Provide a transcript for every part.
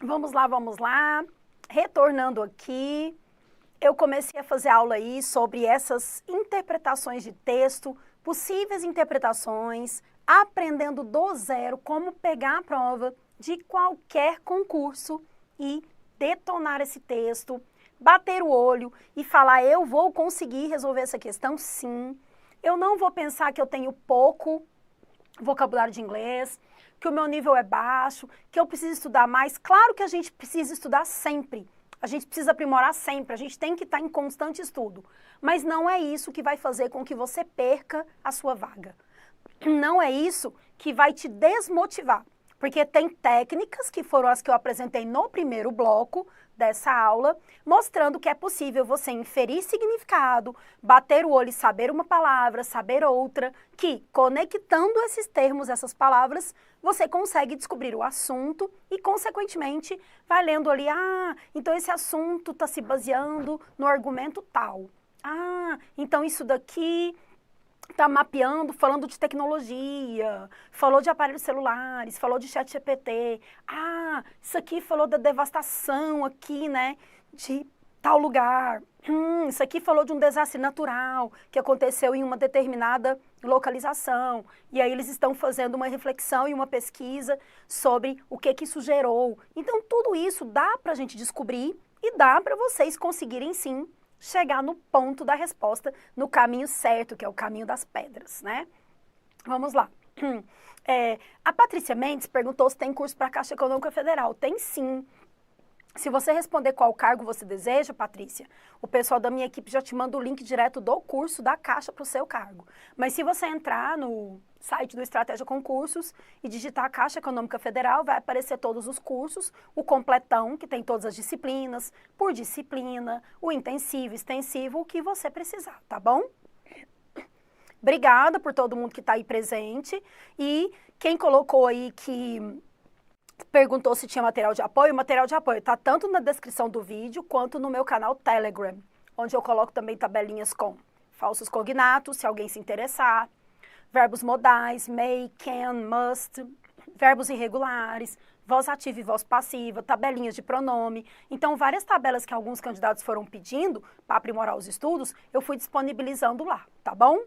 Vamos lá, vamos lá. Retornando aqui, eu comecei a fazer aula aí sobre essas interpretações de texto, possíveis interpretações, aprendendo do zero como pegar a prova de qualquer concurso e detonar esse texto, bater o olho e falar, eu vou conseguir resolver essa questão, sim. Eu não vou pensar que eu tenho pouco vocabulário de inglês, que o meu nível é baixo, que eu preciso estudar mais. Claro que a gente precisa estudar sempre. A gente precisa aprimorar sempre, a gente tem que estar em constante estudo. Mas não é isso que vai fazer com que você perca a sua vaga. Não é isso que vai te desmotivar. Porque tem técnicas, que foram as que eu apresentei no primeiro bloco dessa aula, mostrando que é possível você inferir significado, bater o olho e saber uma palavra, saber outra, que conectando esses termos, essas palavras, você consegue descobrir o assunto e, consequentemente, vai lendo ali, então esse assunto está se baseando no argumento tal. Então isso daqui está mapeando, falando de tecnologia, falou de aparelhos celulares, falou de chat GPT. Isso aqui falou da devastação aqui, né, de tal lugar. Isso aqui falou de um desastre natural que aconteceu em uma determinada localização. E aí eles estão fazendo uma reflexão e uma pesquisa sobre o que isso gerou. Então tudo isso dá para a gente descobrir e dá para vocês conseguirem sim chegar no ponto da resposta, no caminho certo, que é o caminho das pedras, né? Vamos lá. A Patrícia Mendes perguntou se tem curso para a Caixa Econômica Federal. Tem sim. Se você responder qual cargo você deseja, Patrícia, o pessoal da minha equipe já te manda o link direto do curso da Caixa para o seu cargo. Mas se você entrar no site do Estratégia Concursos e digitar Caixa Econômica Federal, vai aparecer todos os cursos, o completão, que tem todas as disciplinas, por disciplina, o intensivo, extensivo, o que você precisar, tá bom? Obrigada por todo mundo que está aí presente. E quem colocou aí que perguntou se tinha material de apoio, o material de apoio está tanto na descrição do vídeo quanto no meu canal Telegram, onde eu coloco também tabelinhas com falsos cognatos, se alguém se interessar, verbos modais, may, can, must, verbos irregulares, voz ativa e voz passiva, tabelinhas de pronome. Então, várias tabelas que alguns candidatos foram pedindo para aprimorar os estudos, eu fui disponibilizando lá, tá bom?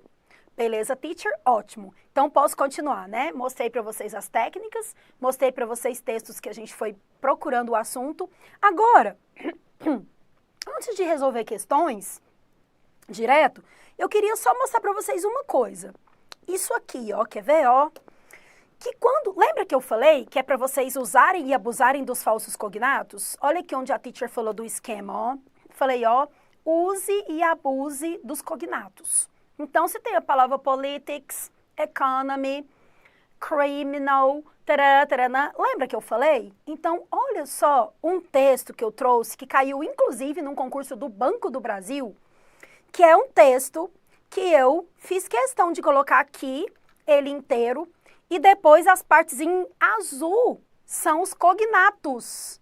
Beleza, teacher? Ótimo. Então, posso continuar, né? Mostrei para vocês as técnicas, mostrei para vocês textos que a gente foi procurando o assunto. Agora, antes de resolver questões direto, eu queria só mostrar para vocês uma coisa. Isso aqui, ó, quer ver, ó? Que quando... Lembra que eu falei que é para vocês usarem e abusarem dos falsos cognatos? Olha aqui onde a teacher falou do esquema, ó. Falei, ó, use e abuse dos cognatos. Então, se tem a palavra politics, economy, criminal, taranã, lembra que eu falei? Então, olha só um texto que eu trouxe, que caiu inclusive num concurso do Banco do Brasil, que é um texto que eu fiz questão de colocar aqui, ele inteiro, e depois as partes em azul são os cognatos.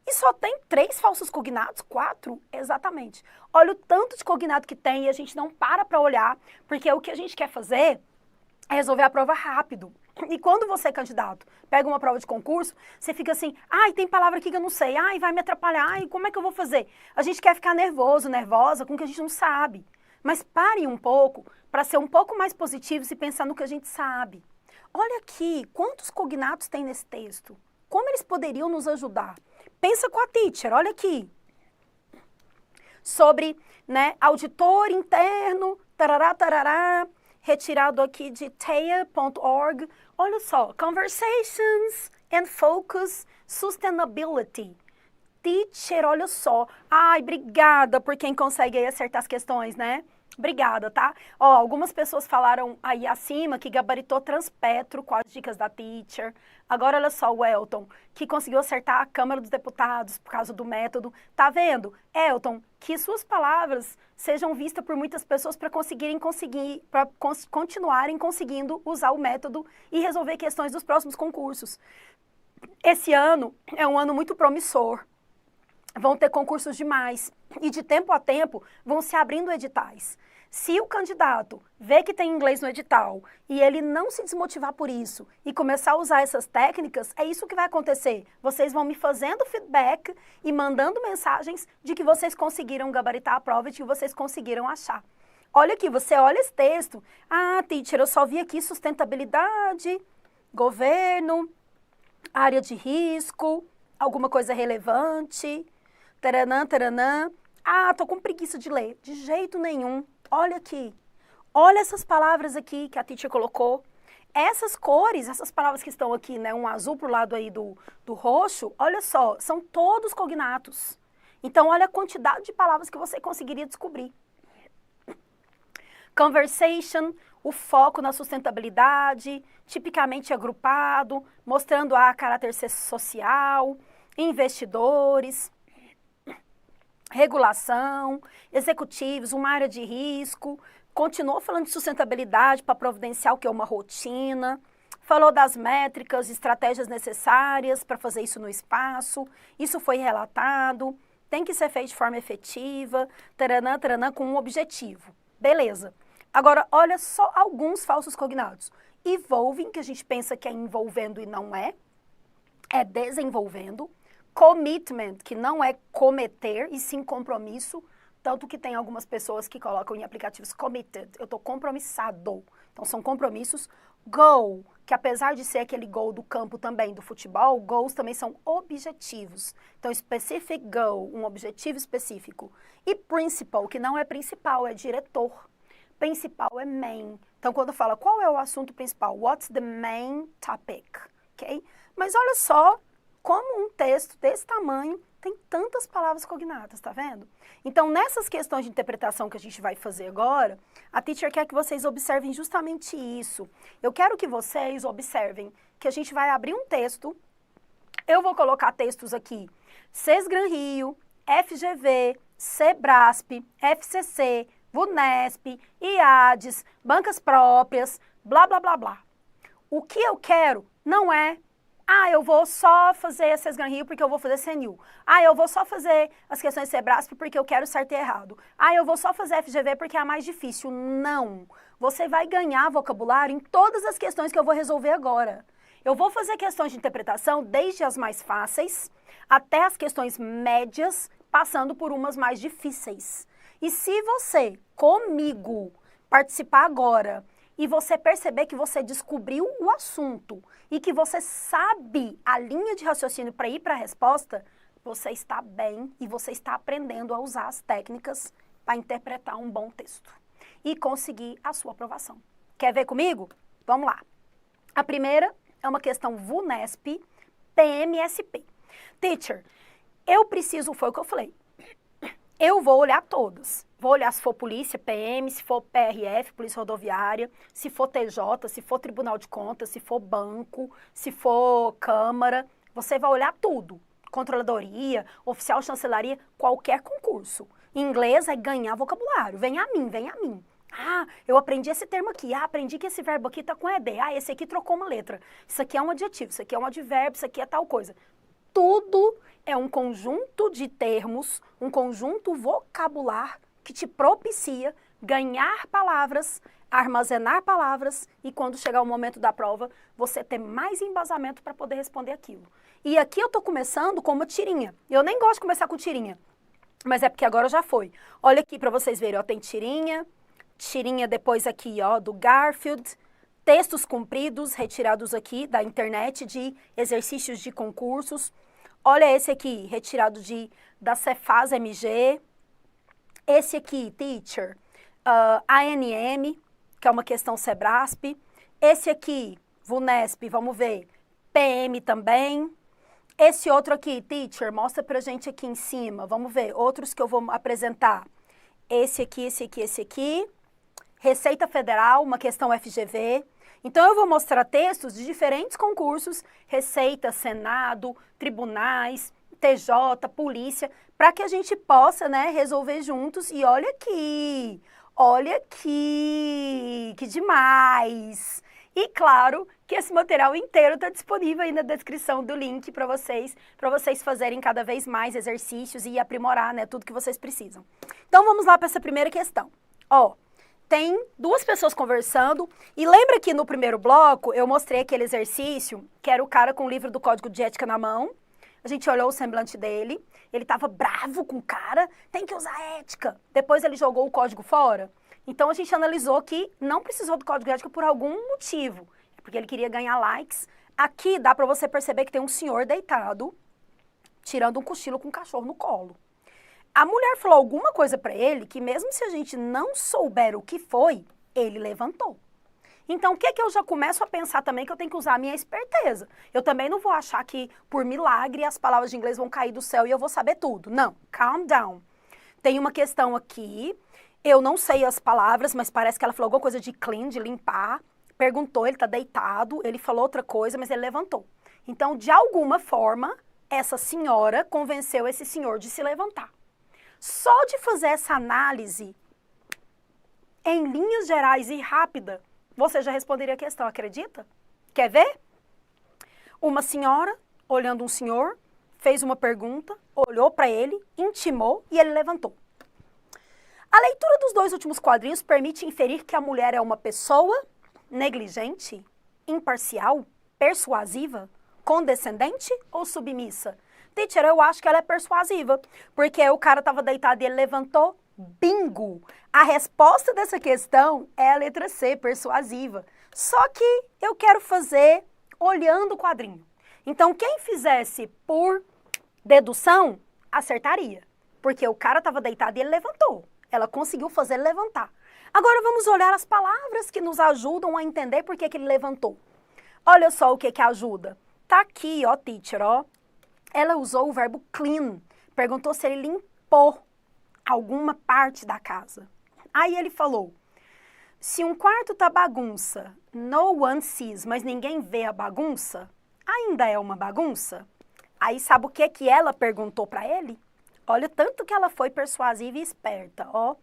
E só tem 3 falsos cognatos? 4? Exatamente. Olha o tanto de cognato que tem e a gente não para olhar, porque o que a gente quer fazer é resolver a prova rápido. E quando você é candidato, pega uma prova de concurso, você fica assim, tem palavra aqui que eu não sei, vai me atrapalhar, como é que eu vou fazer? A gente quer ficar nervoso, nervosa com o que a gente não sabe. Mas parem um pouco para ser um pouco mais positivos e pensar no que a gente sabe. Olha aqui, quantos cognatos tem nesse texto? Como eles poderiam nos ajudar? Pensa com a teacher, olha aqui. Sobre, né, auditor interno, tarará, retirado aqui de teia.org. Olha só, conversations and focus sustainability. Teacher, olha só. Obrigada por quem consegue aí acertar as questões, né? Obrigada, tá? Algumas pessoas falaram aí acima que gabaritou Transpetro com as dicas da teacher. Agora, olha só, o Elton, que conseguiu acertar a Câmara dos Deputados por causa do método. Tá vendo? Elton, que suas palavras sejam vistas por muitas pessoas para continuarem conseguindo usar o método e resolver questões dos próximos concursos. Esse ano é um ano muito promissor. Vão ter concursos demais e de tempo a tempo vão se abrindo editais. Se o candidato vê que tem inglês no edital e ele não se desmotivar por isso e começar a usar essas técnicas, é isso que vai acontecer. Vocês vão me fazendo feedback e mandando mensagens de que vocês conseguiram gabaritar a prova e de que vocês conseguiram achar. Olha aqui, você olha esse texto. Ah, teacher, eu só vi aqui sustentabilidade, governo, área de risco, alguma coisa relevante, taranã, taranã. Ah, tô com preguiça de ler. De jeito nenhum. Olha aqui. Olha essas palavras aqui que a teacher colocou. Essas cores, essas palavras que estão aqui, né, um azul pro lado aí do roxo, olha só, são todos cognatos. Então, olha a quantidade de palavras que você conseguiria descobrir. Conversation, o foco na sustentabilidade, tipicamente agrupado, mostrando a caráter social, investidores, regulação, executivos, uma área de risco, continuou falando de sustentabilidade para providenciar o que é uma rotina, falou das métricas, estratégias necessárias para fazer isso no espaço, isso foi relatado, tem que ser feito de forma efetiva, taranã, taranã, com um objetivo. Beleza. Agora, olha só alguns falsos cognatos. Evolving, que a gente pensa que é envolvendo e não é desenvolvendo. Commitment, que não é cometer, e sim compromisso, tanto que tem algumas pessoas que colocam em aplicativos committed, eu estou compromissado, então são compromissos. Goal, que apesar de ser aquele goal do campo também, do futebol, goals também são objetivos, então specific goal, um objetivo específico. E principal, que não é principal, é diretor, principal é main, então quando fala qual é o assunto principal, what's the main topic, ok? Mas olha só, como um texto desse tamanho tem tantas palavras cognatas, tá vendo? Então, nessas questões de interpretação que a gente vai fazer agora, a teacher quer que vocês observem justamente isso. Eu quero que vocês observem que a gente vai abrir um texto, eu vou colocar textos aqui, Sesgran Rio, FGV, Sebrasp, FCC, VUNESP, IADES, bancas próprias, blá, blá, blá, blá. O que eu quero não é eu vou só fazer Sesgran Rio porque eu vou fazer CNU. Eu vou só fazer as questões de Sebrasp porque eu quero certo e errado. Eu vou só fazer FGV porque é a mais difícil. Não. Você vai ganhar vocabulário em todas as questões que eu vou resolver agora. Eu vou fazer questões de interpretação desde as mais fáceis até as questões médias, passando por umas mais difíceis. E se você, comigo, participar agora e você perceber que você descobriu o assunto e que você sabe a linha de raciocínio para ir para a resposta, você está bem e você está aprendendo a usar as técnicas para interpretar um bom texto e conseguir a sua aprovação. Quer ver comigo? Vamos lá. A primeira é uma questão VUNESP, PMSP. Teacher, eu preciso, foi o que eu falei, eu vou olhar todas. Vou olhar se for polícia, PM, se for PRF, Polícia Rodoviária, se for TJ, se for Tribunal de Contas, se for banco, se for Câmara. Você vai olhar tudo. Controladoria, oficial chancelaria, qualquer concurso. Em inglês é ganhar vocabulário. Vem a mim, vem a mim. Eu aprendi esse termo aqui. Aprendi que esse verbo aqui está com ED. Esse aqui trocou uma letra. Isso aqui é um adjetivo, isso aqui é um advérbio, isso aqui é tal coisa. Tudo é um conjunto de termos, um conjunto vocabular que te propicia ganhar palavras, armazenar palavras e quando chegar o momento da prova, você ter mais embasamento para poder responder aquilo. E aqui eu estou começando com uma tirinha. Eu nem gosto de começar com tirinha, mas é porque agora já foi. Olha aqui para vocês verem, ó, tem tirinha depois aqui, ó, do Garfield, textos compridos retirados aqui da internet de exercícios de concursos. Olha esse aqui, retirado da Cefaz MG. Esse aqui, teacher, ANM, que é uma questão Sebrasp. Esse aqui, VUNESP, vamos ver, PM também. Esse outro aqui, teacher, mostra pra gente aqui em cima, vamos ver, outros que eu vou apresentar. Esse aqui, esse aqui, esse aqui. Receita Federal, uma questão FGV. Então, eu vou mostrar textos de diferentes concursos, Receita, Senado, tribunais, TJ, polícia, para que a gente possa, né, resolver juntos. E olha aqui, que demais! E claro que esse material inteiro está disponível aí na descrição do link para vocês fazerem cada vez mais exercícios e aprimorar, né, tudo que vocês precisam. Então, vamos lá para essa primeira questão. tem duas pessoas conversando, e lembra que no primeiro bloco eu mostrei aquele exercício, que era o cara com o livro do Código de Ética na mão, a gente olhou o semblante dele, ele estava bravo com o cara, tem que usar ética. Depois ele jogou o código fora. Então a gente analisou que não precisou do Código de Ética por algum motivo, porque ele queria ganhar likes. Aqui dá para você perceber que tem um senhor deitado, tirando um cochilo com um cachorro no colo. A mulher falou alguma coisa para ele que mesmo se a gente não souber o que foi, ele levantou. Então, o que é que eu já começo a pensar também que eu tenho que usar a minha esperteza? Eu também não vou achar que, por milagre, as palavras de inglês vão cair do céu e eu vou saber tudo. Não, calm down. Tem uma questão aqui, eu não sei as palavras, mas parece que ela falou alguma coisa de clean, de limpar. Perguntou, ele está deitado, ele falou outra coisa, mas ele levantou. Então, de alguma forma, essa senhora convenceu esse senhor de se levantar. Só de fazer essa análise, em linhas gerais e rápida, você já responderia a questão, acredita? Quer ver? Uma senhora, olhando um senhor, fez uma pergunta, olhou para ele, intimou e ele levantou. A leitura dos dois últimos quadrinhos permite inferir que a mulher é uma pessoa negligente, imparcial, persuasiva, condescendente ou submissa? Teacher, eu acho que ela é persuasiva, porque o cara estava deitado e ele levantou. Bingo! A resposta dessa questão é a letra C, persuasiva. Só que eu quero fazer olhando o quadrinho. Então, quem fizesse por dedução, acertaria. Porque o cara estava deitado e ele levantou. Ela conseguiu fazer ele levantar. Agora, vamos olhar as palavras que nos ajudam a entender por que ele levantou. Olha só o que ajuda. Tá aqui, ó, teacher, ó. Ela usou o verbo clean. Perguntou se ele limpou alguma parte da casa. Aí ele falou, se um quarto tá bagunça, no one sees, mas ninguém vê a bagunça, ainda é uma bagunça? Aí sabe o que ela perguntou para ele? Olha, tanto que ela foi persuasiva e esperta, ó.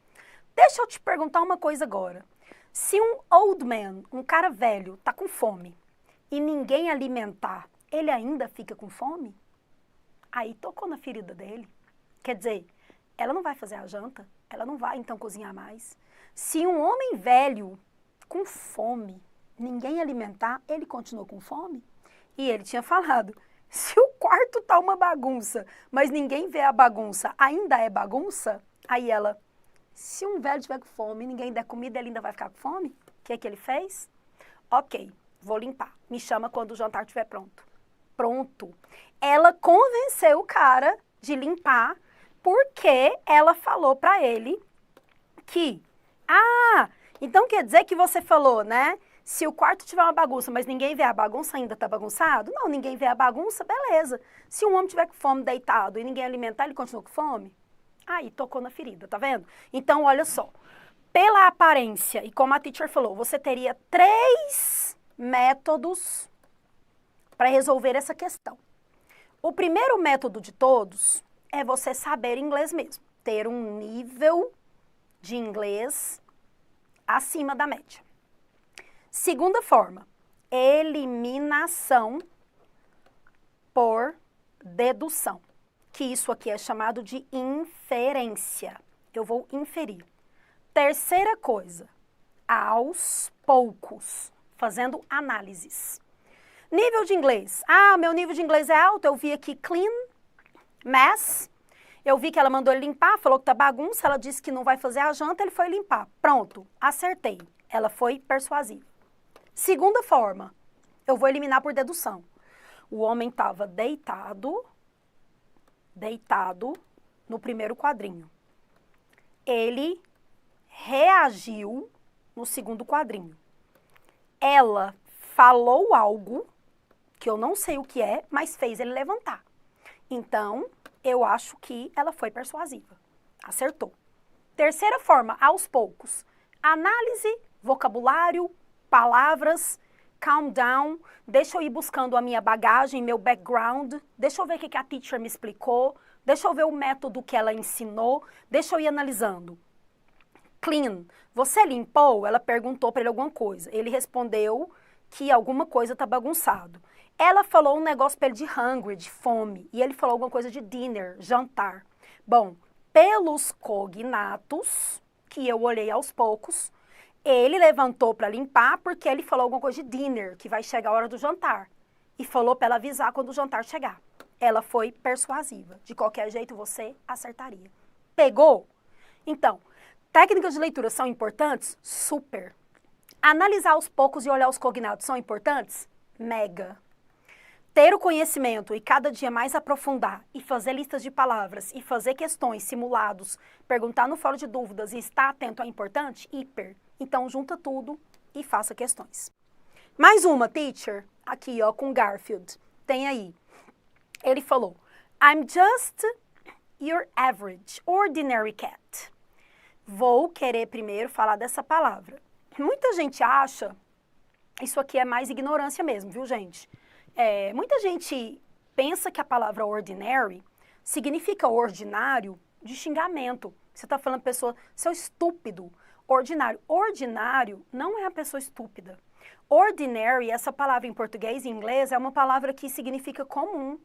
Deixa eu te perguntar uma coisa agora. Se um old man, um cara velho, tá com fome e ninguém alimentar, ele ainda fica com fome? Aí tocou na ferida dele. Quer dizer, ela não vai fazer a janta, ela não vai então cozinhar mais. Se um homem velho com fome, ninguém alimentar, ele continua com fome? E ele tinha falado, se o quarto tá uma bagunça, mas ninguém vê a bagunça, ainda é bagunça? Aí ela, se um velho tiver com fome e ninguém der comida, ele ainda vai ficar com fome? O que é que ele fez? Ok, vou limpar. Me chama quando o jantar estiver pronto. Pronto. Ela convenceu o cara de limpar porque ela falou para ele que, então quer dizer que você falou, né? Se o quarto tiver uma bagunça, mas ninguém vê a bagunça, ainda tá bagunçado? Não, ninguém vê a bagunça, beleza. Se um homem tiver com fome deitado e ninguém alimentar, ele continua com fome? Aí, tocou na ferida, tá vendo? Então, olha só. Pela aparência, e como a teacher falou, você teria 3 métodos para resolver essa questão. O primeiro método de todos é você saber inglês mesmo. Ter um nível de inglês acima da média. Segunda forma, eliminação por dedução. Que isso aqui é chamado de inferência. Eu vou inferir. Terceira coisa, aos poucos, fazendo análises. Nível de inglês. Meu nível de inglês é alto, eu vi aqui clean, mess. Eu vi que ela mandou ele limpar, falou que tá bagunça, ela disse que não vai fazer a janta, ele foi limpar. Pronto, acertei. Ela foi persuasiva. Segunda forma, eu vou eliminar por dedução. O homem estava deitado no primeiro quadrinho. Ele reagiu no segundo quadrinho. Ela falou algo que eu não sei o que é, mas fez ele levantar. Então, eu acho que ela foi persuasiva. Acertou. Terceira forma, aos poucos. Análise, vocabulário, palavras, calm down. Deixa eu ir buscando a minha bagagem, meu background. Deixa eu ver o que a teacher me explicou. Deixa eu ver o método que ela ensinou. Deixa eu ir analisando. Clean. Você limpou? Ela perguntou para ele alguma coisa. Ele respondeu que alguma coisa tá bagunçado. Ela falou um negócio para ele de hungry, de fome. E ele falou alguma coisa de dinner, jantar. Bom, pelos cognatos, que eu olhei aos poucos, Ele levantou para limpar porque ele falou alguma coisa de dinner, que vai chegar a hora do jantar. E falou para ela avisar quando o jantar chegar. Ela foi persuasiva. De qualquer jeito, você acertaria. Pegou? Então, técnicas de leitura são importantes? Super. Analisar aos poucos e olhar os cognatos são importantes? Mega. Ter o conhecimento e cada dia mais aprofundar e fazer listas de palavras e fazer questões, simulados, perguntar no fórum de dúvidas e estar atento é importante? Hiper. Então, junta tudo e faça questões. Mais uma, teacher, aqui ó, com Garfield. Tem aí. Ele falou, I'm just your average, ordinary cat. Vou querer primeiro falar dessa palavra. Muita gente acha, isso aqui é mais ignorância mesmo, viu, gente? Muita gente pensa que a palavra ordinary significa ordinário de xingamento. Você está falando pessoa, seu estúpido, ordinário. Ordinário não é a pessoa estúpida. Ordinary, essa palavra em português e em inglês, é uma palavra que significa comum.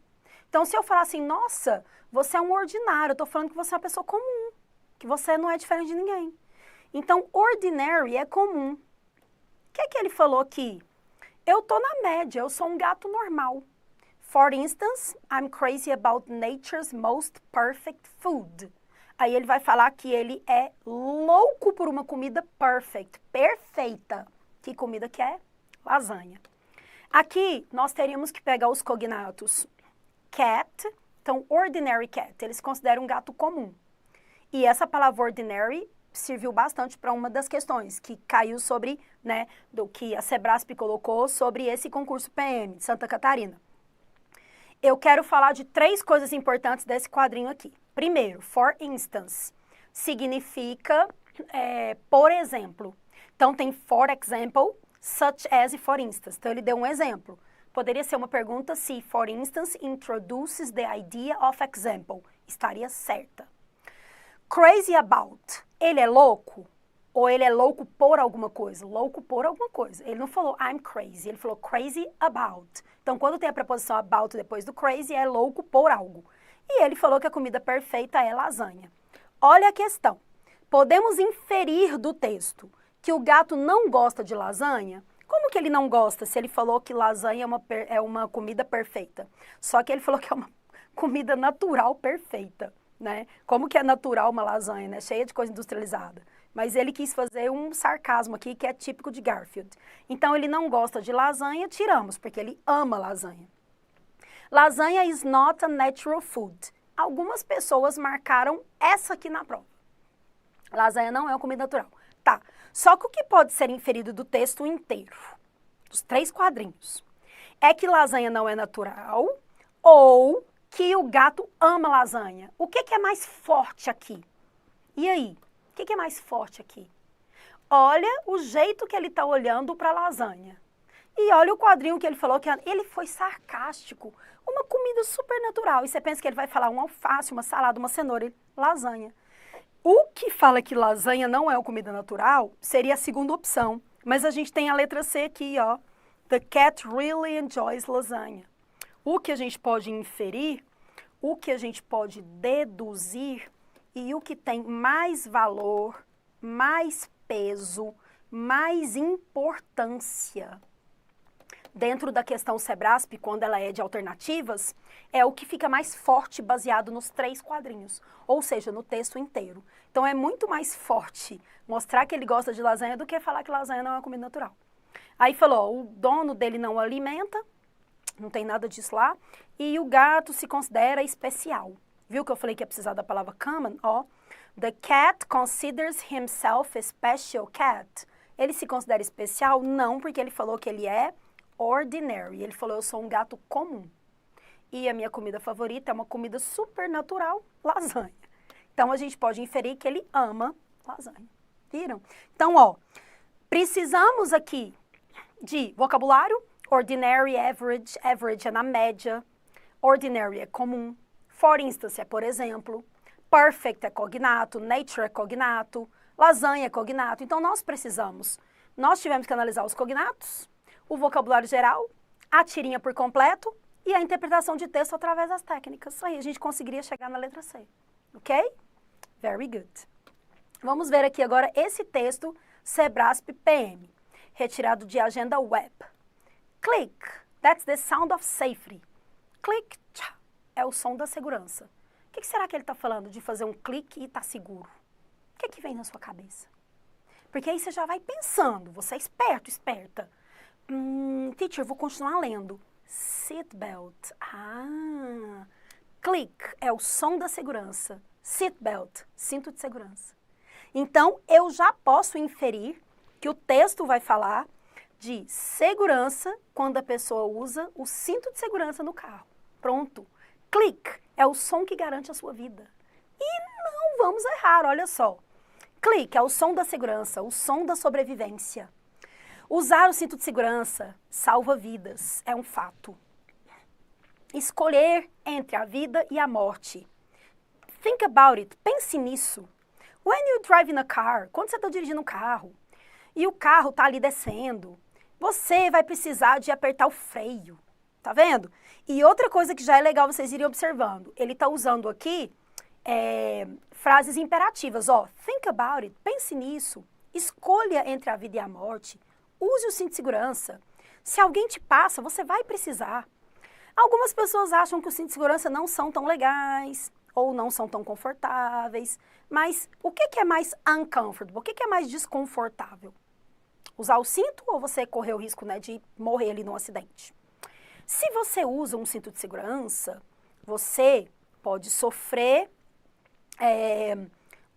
Então, se eu falar assim, nossa, você é um ordinário, eu estou falando que você é uma pessoa comum, que você não é diferente de ninguém. Então, ordinary é comum. O que é que ele falou aqui? Eu estou na média, eu sou um gato normal. For instance, I'm crazy about nature's most perfect food. Aí ele vai falar que ele é louco por uma comida perfect, perfeita. Que comida que é? Lasanha. Aqui, nós teríamos que pegar os cognatos. Cat, então, ordinary cat, eles consideram um gato comum. E essa palavra ordinary serviu bastante para uma das questões que caiu sobre, né, do que a Sebrasp colocou sobre esse concurso PM de Santa Catarina. Eu quero falar de 3 coisas importantes desse quadrinho aqui. Primeiro, for instance, significa, por exemplo. Então, tem for example, such as e for instance. Então, ele deu um exemplo. Poderia ser uma pergunta se, for instance, introduces the idea of example. Estaria certa. Crazy about. Ele é louco? Ou ele é louco por alguma coisa? Louco por alguma coisa. Ele não falou I'm crazy, ele falou crazy about. Então, quando tem a preposição about depois do crazy, é louco por algo. E ele falou que a comida perfeita é lasanha. Olha a questão. Podemos inferir do texto que o gato não gosta de lasanha? Como que ele não gosta se ele falou que lasanha é uma comida perfeita? Só que ele falou que é uma comida natural perfeita, né? Como que é natural uma lasanha, né? Cheia de coisa industrializada. Mas ele quis fazer um sarcasmo aqui que é típico de Garfield. Então, ele não gosta de lasanha, tiramos, porque ele ama lasanha. Lasanha is not a natural food. Algumas pessoas marcaram essa aqui na prova. Lasanha não é uma comida natural. Tá, só que o que pode ser inferido do texto inteiro, dos 3 quadrinhos, é que lasanha não é natural ou que o gato ama lasanha. O que é mais forte aqui? E aí? O que é mais forte aqui? Olha o jeito que ele está olhando para a lasanha. E olha o quadrinho que ele falou, que ele foi sarcástico. Uma comida super natural. E você pensa que ele vai falar um alface, uma salada, uma cenoura, lasanha. O que fala que lasanha não é uma comida natural seria a segunda opção. Mas a gente tem a letra C aqui, ó. The cat really enjoys lasagna. O que a gente pode inferir, o que a gente pode deduzir e o que tem mais valor, mais peso, mais importância dentro da questão Sebrasp, quando ela é de alternativas, é o que fica mais forte baseado nos 3 quadrinhos, ou seja, no texto inteiro. Então, é muito mais forte mostrar que ele gosta de lasanha do que falar que lasanha não é uma comida natural. Aí falou, o dono dele não alimenta, não tem nada disso lá, e o gato se considera especial. Viu que eu falei que ia precisar da palavra common? Ó, the cat considers himself a special cat. Ele se considera especial? Não, porque ele falou que ele é ordinary. Ele falou, eu sou um gato comum. E a minha comida favorita é uma comida super natural, lasanha. Então, a gente pode inferir que ele ama lasanha. Viram? Então, ó, precisamos aqui de vocabulário. Ordinary, average. Average é na média. Ordinary é comum. For instance é por exemplo. Perfect é cognato. Nature é cognato. Lasanha é cognato. Então, nós tivemos que analisar os cognatos, o vocabulário geral, a tirinha por completo e a interpretação de texto através das técnicas. Aí a gente conseguiria chegar na letra C. Ok? Very good. Vamos ver aqui agora esse texto Sebrasp PM, retirado de agenda web. Click, that's the sound of safety. Click, tchá, é o som da segurança. O que será que ele está falando de fazer um clique e estar seguro? O que vem na sua cabeça? Porque aí você já vai pensando, você é esperto, esperta. Teacher, vou continuar lendo. Seatbelt. Click é o som da segurança. Seatbelt, cinto de segurança. Então, eu já posso inferir que o texto vai falar de segurança quando a pessoa usa o cinto de segurança no carro. Pronto. Click é o som que garante a sua vida. E não vamos errar, olha só. Click é o som da segurança, o som da sobrevivência. Usar o cinto de segurança salva vidas, é um fato. Escolher entre a vida e a morte. Think about it, pense nisso. When you drive in a car, quando você está dirigindo um carro, e o carro está ali descendo, você vai precisar de apertar o freio, tá vendo? E outra coisa que já é legal vocês irem observando, ele está usando aqui frases imperativas, ó, think about it, pense nisso, escolha entre a vida e a morte, use o cinto de segurança. Se alguém te passa, você vai precisar. Algumas pessoas acham que os cintos de segurança não são tão legais ou não são tão confortáveis, mas o que é mais uncomfortable? O que é mais desconfortável? Usar o cinto ou você correr o risco, né, de morrer ali num acidente? Se você usa um cinto de segurança, você pode sofrer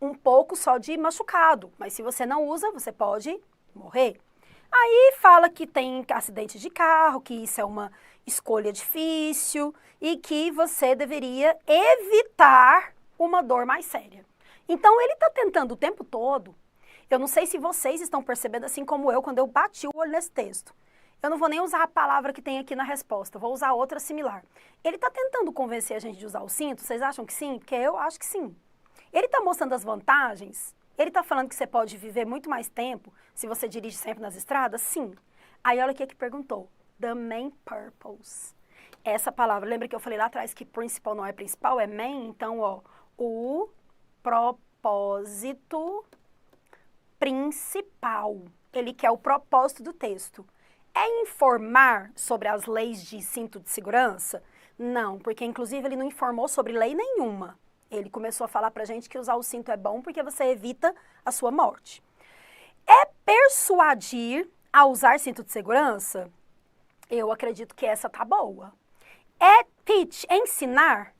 um pouco só de machucado, mas se você não usa, você pode morrer. Aí fala que tem acidente de carro, que isso é uma escolha difícil e que você deveria evitar uma dor mais séria. Então, ele está tentando o tempo todo. Eu não sei se vocês estão percebendo assim como eu, quando eu bati o olho nesse texto. Eu não vou nem usar a palavra que tem aqui na resposta, vou usar outra similar. Ele está tentando convencer a gente de usar o cinto? Vocês acham que sim? Porque eu acho que sim. Ele está mostrando as vantagens? Ele está falando que você pode viver muito mais tempo se você dirige sempre nas estradas? Sim. Aí olha o que perguntou. The main purpose. Essa palavra, lembra que eu falei lá atrás que principal não é principal, é main? Então, ó, o propósito principal. Ele quer o propósito do texto. É informar sobre as leis de cinto de segurança? Não, porque inclusive ele não informou sobre lei nenhuma. Ele começou a falar pra gente que usar o cinto é bom porque você evita a sua morte. É persuadir a usar cinto de segurança? Eu acredito que essa tá boa. É teach, ensinar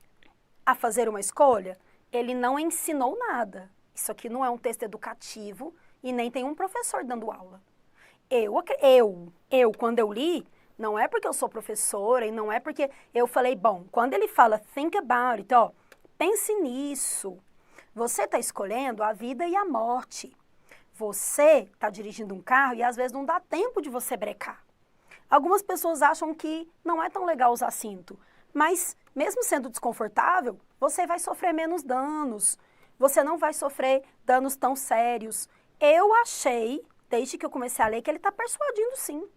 a fazer uma escolha? Ele não ensinou nada. Isso aqui não é um texto educativo e nem tem um professor dando aula. Quando eu li, não é porque eu sou professora e não é porque eu falei, bom, quando ele fala think about it, ó, pense nisso. Você está escolhendo a vida e a morte. Você está dirigindo um carro e às vezes não dá tempo de você brecar. Algumas pessoas acham que não é tão legal usar cinto, mas mesmo sendo desconfortável, você vai sofrer menos danos. Você não vai sofrer danos tão sérios. Eu achei, desde que eu comecei a ler, que ele está persuadindo sim.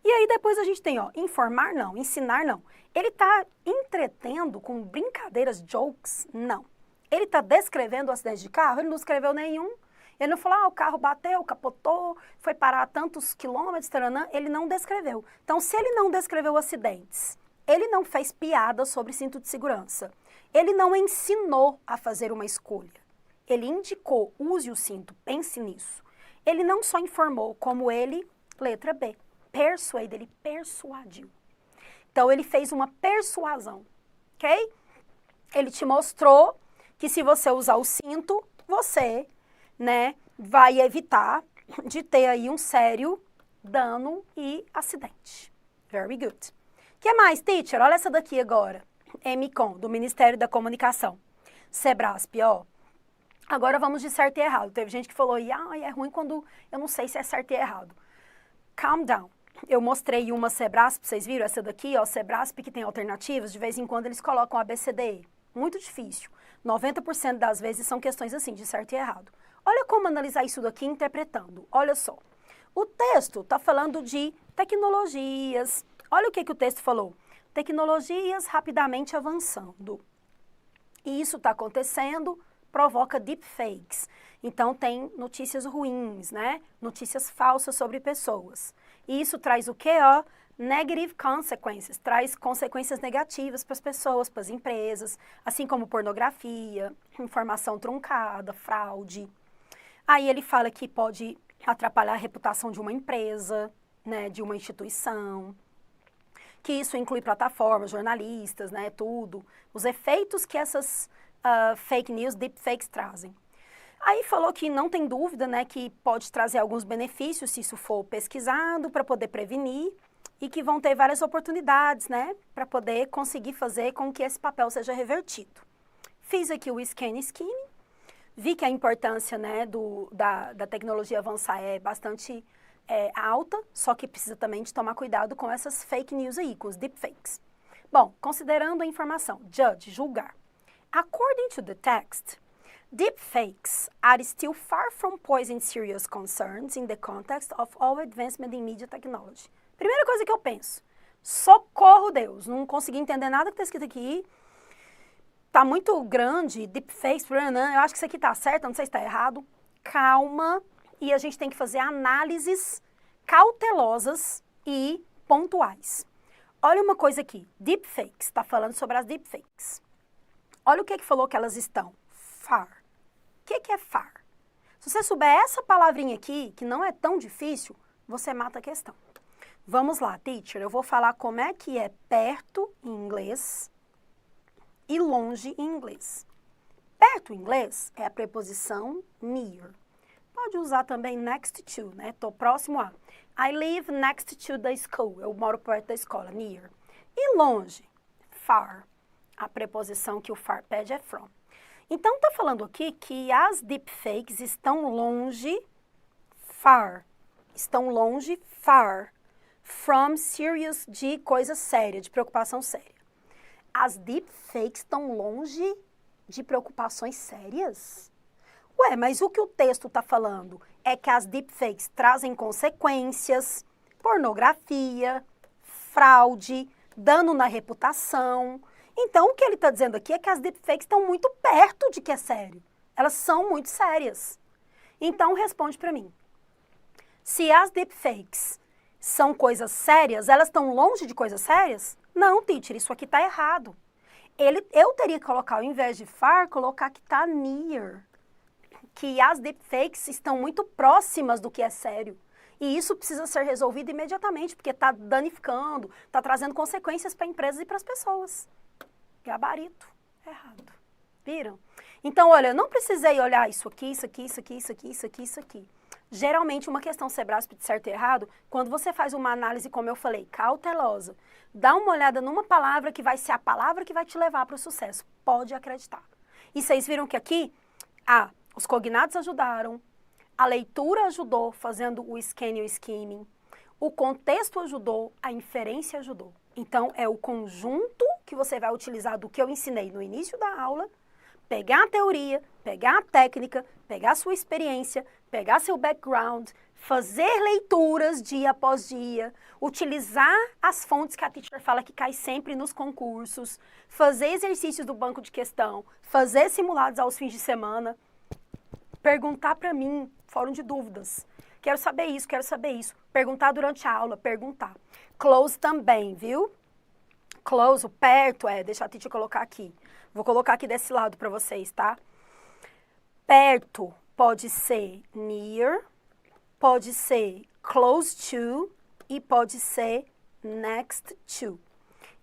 E aí depois a gente tem, ó, informar não, ensinar não. Ele está entretendo com brincadeiras, jokes? Não. Ele está descrevendo o acidente de carro? Ele não escreveu nenhum. Ele não falou, o carro bateu, capotou, foi parar a tantos quilômetros, taranã. Ele não descreveu. Então, se ele não descreveu acidentes, ele não fez piada sobre cinto de segurança, ele não ensinou a fazer uma escolha. Ele indicou, use o cinto, pense nisso. Ele não só informou, como ele, letra B, persuade, ele persuadiu. Então, ele fez uma persuasão, ok? Ele te mostrou que se você usar o cinto, você, né, vai evitar de ter aí um sério dano e acidente. Very good. O que mais, teacher? Olha essa daqui agora. MCOM, do Ministério da Comunicação. Sebrasp, ó. Agora vamos de certo e errado. Teve gente que falou, é ruim quando eu não sei se é certo e errado. Calm down. Eu mostrei uma Sebrasp, vocês viram essa daqui, ó, Sebrasp que tem alternativas, de vez em quando eles colocam ABCDE. Muito difícil. 90% das vezes são questões assim, de certo e errado. Olha como analisar isso daqui interpretando. Olha só. O texto está falando de tecnologias. Olha o que o texto falou. Tecnologias rapidamente avançando. E isso está acontecendo provoca deepfakes. Então, tem notícias ruins, né? Notícias falsas sobre pessoas. E isso traz o quê? Ó, negative consequences, traz consequências negativas para as pessoas, para as empresas, assim como pornografia, informação truncada, fraude. Aí ele fala que pode atrapalhar a reputação de uma empresa, né, de uma instituição, que isso inclui plataformas, jornalistas, né, tudo, os efeitos que essas fake news, deepfakes trazem. Aí falou que não tem dúvida, né, que pode trazer alguns benefícios se isso for pesquisado para poder prevenir e que vão ter várias oportunidades, né, para poder conseguir fazer com que esse papel seja revertido. Fiz aqui o scan skimming, vi que a importância, né, da tecnologia avançar é bastante alta, só que precisa também de tomar cuidado com essas fake news aí, com os deepfakes. Bom, considerando a informação, judge, julgar. According to the text, deepfakes are still far from posing serious concerns in the context of all advancement in media technology. Primeira coisa que eu penso, socorro Deus, não consegui entender nada que está escrito aqui, tá muito grande, deepfakes, eu acho que isso aqui tá certo, não sei se está errado. Calma, e a gente tem que fazer análises cautelosas e pontuais. Olha uma coisa aqui, deepfakes, está falando sobre as deepfakes. Olha o que falou que elas estão, far. O que é far? Se você souber essa palavrinha aqui, que não é tão difícil, você mata a questão. Vamos lá, teacher, eu vou falar como é que é perto em inglês e longe em inglês. Perto em inglês é a preposição near. Pode usar também next to, né? Tô próximo a. I live next to the school. Eu moro perto da escola, near. E longe, far. A preposição que o far pede é from. Então, tá falando aqui que as deepfakes estão longe, far. Estão longe, far. From serious, de coisa séria, de preocupação séria. As deepfakes estão longe de preocupações sérias? Ué, mas o que o texto está falando é que as deepfakes trazem consequências, pornografia, fraude, dano na reputação. Então, o que ele está dizendo aqui é que as deepfakes estão muito perto de que é sério. Elas são muito sérias. Então, responde para mim. Se as deepfakes são coisas sérias, elas estão longe de coisas sérias? Não, teacher, isso aqui está errado. Eu teria que colocar, ao invés de far, colocar que está near. Que as deepfakes estão muito próximas do que é sério. E isso precisa ser resolvido imediatamente, porque está danificando, está trazendo consequências para empresas e para as pessoas. Gabarito. Errado. Viram? Então, olha, eu não precisei olhar isso aqui, isso aqui, isso aqui, isso aqui, isso aqui, isso aqui. Geralmente, uma questão Sebrasp de certo e errado, quando você faz uma análise, como eu falei, cautelosa, dá uma olhada numa palavra que vai ser a palavra que vai te levar para o sucesso. Pode acreditar. E vocês viram que aqui, os cognatos ajudaram, a leitura ajudou, fazendo o scan e o skimming, o contexto ajudou, a inferência ajudou. Então, é o conjunto que você vai utilizar do que eu ensinei no início da aula, pegar a teoria, pegar a técnica, pegar a sua experiência, pegar seu background, fazer leituras dia após dia, utilizar as fontes que a teacher fala que cai sempre nos concursos, fazer exercícios do banco de questão, fazer simulados aos fins de semana, perguntar para mim, fórum de dúvidas. Quero saber isso, quero saber isso. Perguntar durante a aula, perguntar. Close também, viu? Close, o perto, deixa a teacher colocar aqui. Vou colocar aqui desse lado para vocês, tá? Perto pode ser near, pode ser close to e pode ser next to.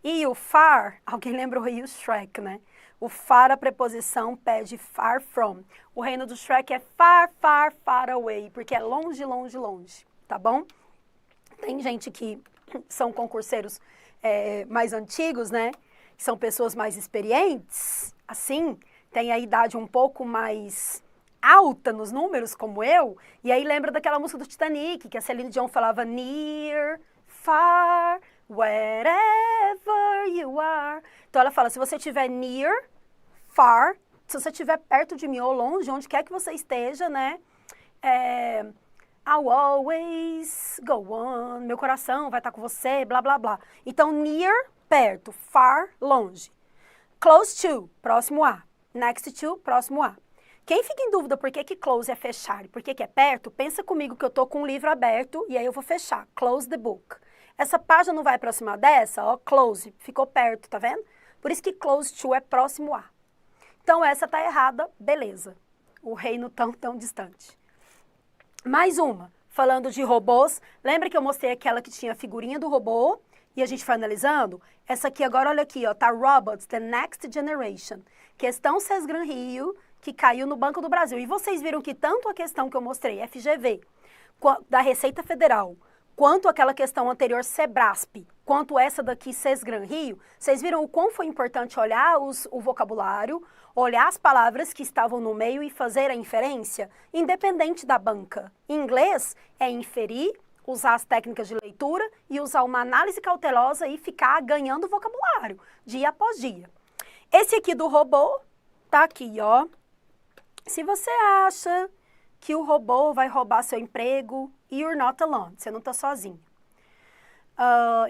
E o far, alguém lembrou aí o Shrek, né? O far, a preposição, pede far from. O reino do Shrek é far, far, far away, porque é longe, longe, longe, tá bom? Tem gente que são concurseiros mais antigos, né? São pessoas mais experientes, assim, tem a idade um pouco mais alta nos números, como eu, e aí lembra daquela música do Titanic, que a Celine Dion falava near, far, wherever you are. Então ela fala, se você estiver near, far, se você estiver perto de mim ou longe, onde quer que você esteja, né, I'll always go on, meu coração vai estar com você, blá, blá, blá. Então, near, perto, far, longe. Close to, próximo a. Next to, próximo a. Quem fica em dúvida por que que close é fechar e por que que é perto, pensa comigo que eu tô com um livro aberto e aí eu vou fechar. Close the book. Essa página não vai aproximar dessa, ó, close, ficou perto, tá vendo? Por isso que close to é próximo a. Então essa tá errada, beleza. O reino tão distante. Mais uma, falando de robôs, lembra que eu mostrei aquela que tinha a figurinha do robô e a gente foi analisando? Essa aqui agora, olha aqui, ó, tá Robots, The Next Generation. Questão Sesgran Rio, que caiu no Banco do Brasil. E vocês viram que tanto a questão que eu mostrei, FGV, da Receita Federal, quanto aquela questão anterior, Sebrasp, quanto essa daqui, Sesgran Rio, vocês viram o quão foi importante olhar o vocabulário, olhar as palavras que estavam no meio e fazer a inferência, independente da banca. Em inglês, é inferir, usar as técnicas de leitura e usar uma análise cautelosa e ficar ganhando vocabulário, dia após dia. Esse aqui do robô, tá aqui, ó. Se você acha que o robô vai roubar seu emprego, you're not alone, você não está sozinho.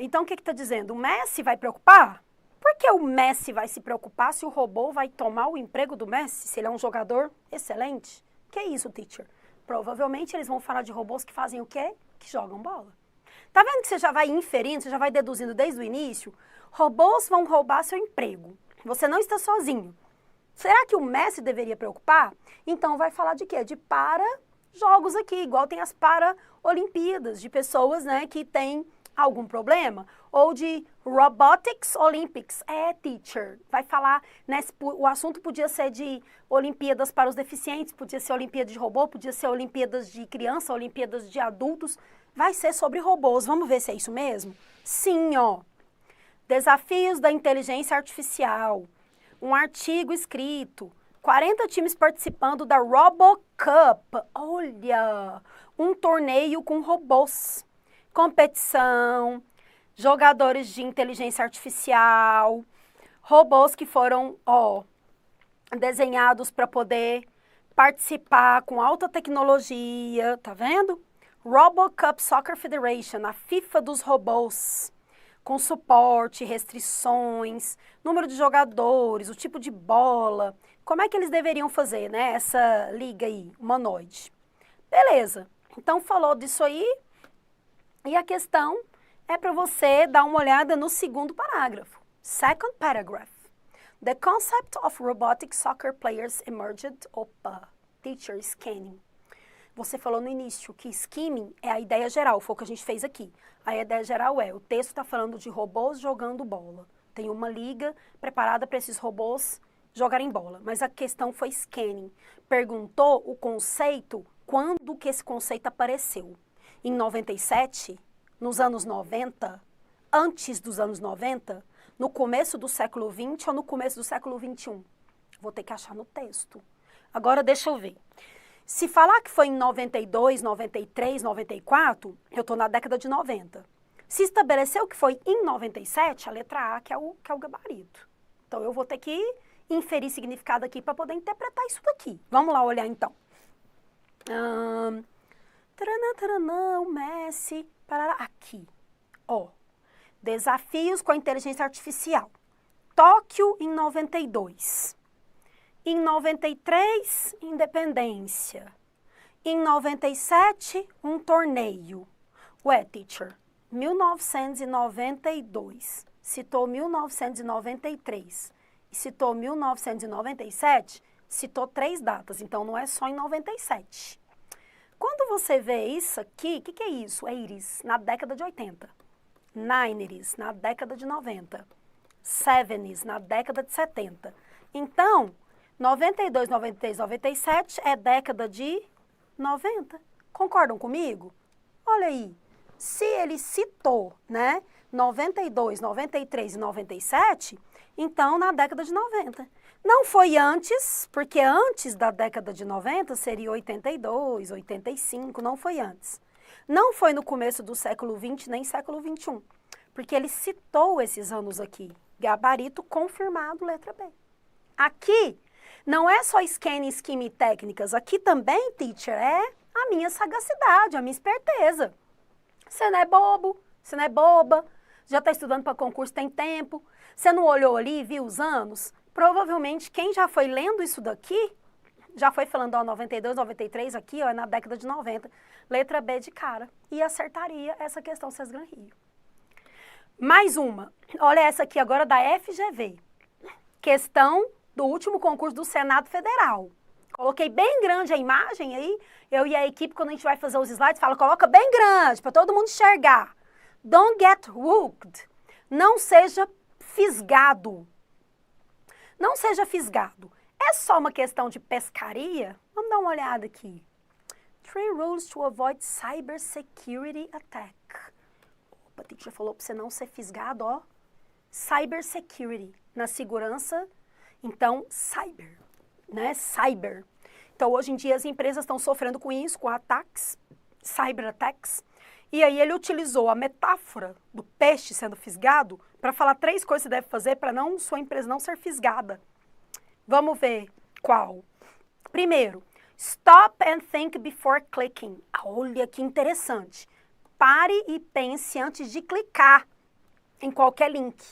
Então, o que está dizendo? O Messi vai preocupar? Por que o Messi vai se preocupar se o robô vai tomar o emprego do Messi, se ele é um jogador excelente? Que isso, teacher? Provavelmente eles vão falar de robôs que fazem o quê? Que jogam bola. Tá vendo que você já vai inferindo, você já vai deduzindo desde o início? Robôs vão roubar seu emprego. Você não está sozinho. Será que o Messi deveria preocupar? Então vai falar de quê? De para-jogos aqui, igual tem as para-olimpíadas, de pessoas, né, que têm algum problema, ou de Robotics Olympics. Teacher, vai falar, né, o assunto podia ser de Olimpíadas para os deficientes, podia ser Olimpíada de robô, podia ser Olimpíadas de criança, Olimpíadas de adultos, vai ser sobre robôs. Vamos ver se é isso mesmo? Sim, ó. Desafios da inteligência artificial. Um artigo escrito, 40 times participando da RoboCup. Olha, um torneio com robôs. Competição, jogadores de inteligência artificial, robôs que foram, ó, desenhados para poder participar com alta tecnologia, tá vendo? RoboCup Soccer Federation, a FIFA dos robôs, com suporte, restrições, número de jogadores, o tipo de bola, como é que eles deveriam fazer, né, essa liga aí, humanoide. Beleza, então falou disso aí, e a questão é para você dar uma olhada no segundo parágrafo. Second paragraph. The concept of robotic soccer players emerged. Opa, teacher scanning. Você falou no início que skimming é a ideia geral, foi o que a gente fez aqui. A ideia geral é, o texto está falando de robôs jogando bola. Tem uma liga preparada para esses robôs jogarem bola. Mas a questão foi scanning. Perguntou o conceito, quando que esse conceito apareceu. Em 97, nos anos 90, antes dos anos 90, no começo do século 20 ou no começo do século 21? Vou ter que achar no texto. Agora deixa eu ver. Se falar que foi em 92, 93, 94, eu estou na década de 90. Se estabeleceu que foi em 97, a letra A, que é o gabarito. Então, eu vou ter que inferir significado aqui para poder interpretar isso daqui. Vamos lá olhar, então. O Messi, parará, aqui. Ó, desafios com a inteligência artificial. Tóquio em 92. Em 93, independência. Em 97, um torneio. Ué, teacher, 1992. Citou 1993. E citou 1997, citou 3 datas. Então, não é só em 97. Quando você vê isso aqui, o que é isso? 80s, na década de 80. 90s, na década de 90. 70s, na década de 70. Então, 92, 93, 97 é década de 90. Concordam comigo? Olha aí, se ele citou, né, 92, 93 e 97, então na década de 90. Não foi antes, porque antes da década de 90 seria 82, 85, não foi antes. Não foi no começo do século 20 nem século 21, porque ele citou esses anos aqui. Gabarito confirmado, letra B. Aqui, não é só scanning, skimming e técnicas. Aqui também, teacher, é a minha sagacidade, a minha esperteza. Você não é bobo, você não é boba, já está estudando para concurso tem tempo. Você não olhou ali e viu os anos? Provavelmente quem já foi lendo isso daqui Já foi falando, ó, 92, 93 aqui, ó, é na década de 90. Letra B de cara. E acertaria essa questão Sesgran Rio. Mais uma. Olha essa aqui agora da FGV. Questão do último concurso do Senado Federal. Coloquei bem grande a imagem aí. Eu e a equipe, quando a gente vai fazer os slides, fala, coloca bem grande, para todo mundo enxergar. Don't get hooked. Não seja fisgado. Não seja fisgado. É só uma questão de pescaria? Vamos dar uma olhada aqui. 3 rules to avoid cybersecurity attack. Opa, a teacher falou para você não ser fisgado, ó. Cybersecurity, na segurança, então, cyber, né? Cyber. Então, hoje em dia, as empresas estão sofrendo com isso, com ataques, cyber attacks. E aí ele utilizou a metáfora do peixe sendo fisgado para falar 3 coisas que você deve fazer para sua empresa não ser fisgada. Vamos ver qual. Primeiro, stop and think before clicking. Olha que interessante. Pare e pense antes de clicar em qualquer link.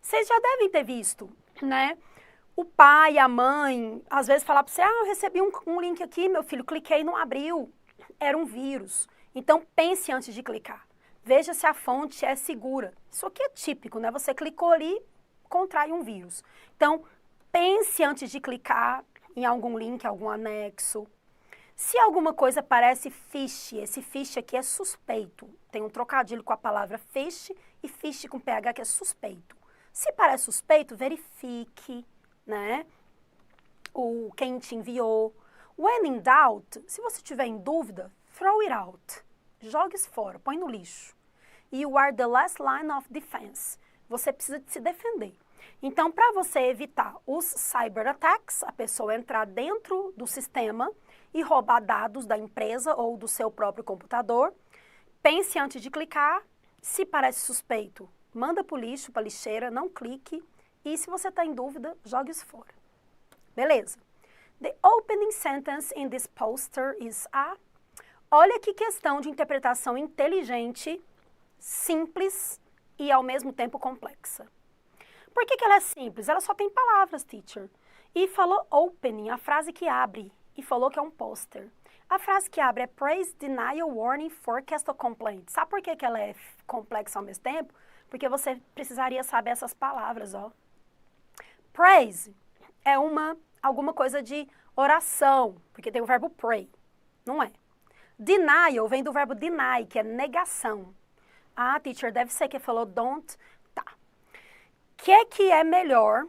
Vocês já devem ter visto, né? O pai, a mãe, às vezes falar para você, eu recebi um link aqui, meu filho, cliquei e não abriu. Era um vírus. Então, pense antes de clicar. Veja se a fonte é segura. Isso aqui é típico, né? Você clicou ali, contrai um vírus. Então, pense antes de clicar em algum link, algum anexo. Se alguma coisa parece fish, esse fish aqui é suspeito. Tem um trocadilho com a palavra fish e fish com PH que é suspeito. Se parece suspeito, verifique, né? Quem te enviou. When in doubt, se você tiver em dúvida, throw it out. Jogue isso fora, põe no lixo. You are the last line of defense. Você precisa de se defender. Então, para você evitar os cyber attacks, a pessoa entrar dentro do sistema e roubar dados da empresa ou do seu próprio computador, pense antes de clicar. Se parece suspeito, manda para o lixo, para a lixeira, não clique. E se você está em dúvida, jogue isso fora. Beleza? The opening sentence in this poster is a... Olha que questão de interpretação inteligente, simples e ao mesmo tempo complexa. Por que ela é simples? Ela só tem palavras, teacher. E falou opening, a frase que abre, e falou que é um pôster. A frase que abre é praise, denial, warning, forecast ou complaint. Sabe por que ela é complexa ao mesmo tempo? Porque você precisaria saber essas palavras, ó. Praise é alguma coisa de oração, porque tem o verbo pray, não é? Denial vem do verbo deny, que é negação. Ah, teacher, deve ser que falou don't. Tá. O que é melhor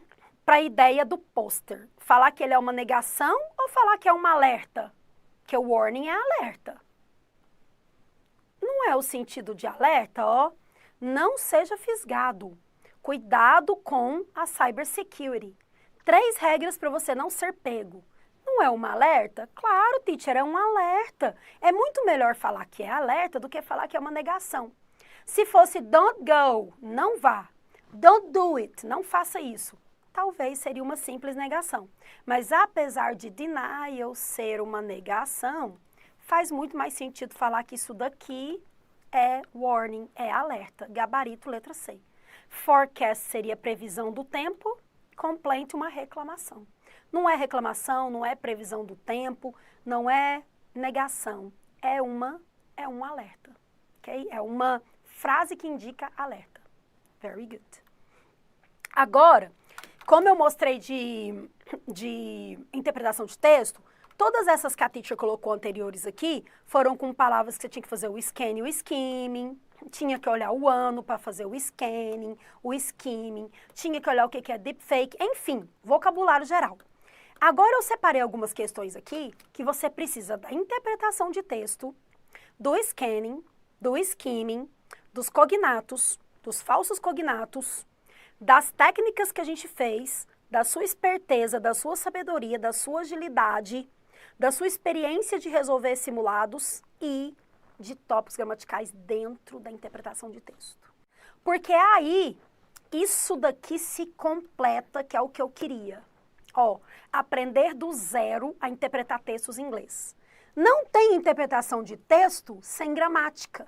para a ideia do pôster? Falar que ele é uma negação ou falar que é uma alerta? Que o warning é alerta. Não é o sentido de alerta, ó. Não seja fisgado. Cuidado com a cybersecurity. 3 regras para você não ser pego. Não é uma alerta? Claro, teacher, é um alerta. É muito melhor falar que é alerta do que falar que é uma negação. Se fosse don't go, não vá. Don't do it, não faça isso. Talvez seria uma simples negação. Mas apesar de denial ser uma negação, faz muito mais sentido falar que isso daqui é warning, é alerta. Gabarito, letra C. Forecast seria previsão do tempo, complaint uma reclamação. Não é reclamação, não é previsão do tempo, não é negação, é um alerta, ok? É uma frase que indica alerta. Very good. Agora, como eu mostrei de interpretação de texto, todas essas que a teacher colocou anteriores aqui foram com palavras que você tinha que fazer o scanning e o skimming, tinha que olhar o ano para fazer o scanning, o skimming, tinha que olhar o que é deepfake, enfim, vocabulário geral. Agora eu separei algumas questões aqui que você precisa da interpretação de texto, do scanning, do skimming, dos cognatos, dos falsos cognatos, das técnicas que a gente fez, da sua esperteza, da sua sabedoria, da sua agilidade, da sua experiência de resolver simulados e de tópicos gramaticais dentro da interpretação de texto. Porque aí, isso daqui se completa, que é o que eu queria. Ó, aprender do zero a interpretar textos em inglês. Não tem interpretação de texto sem gramática.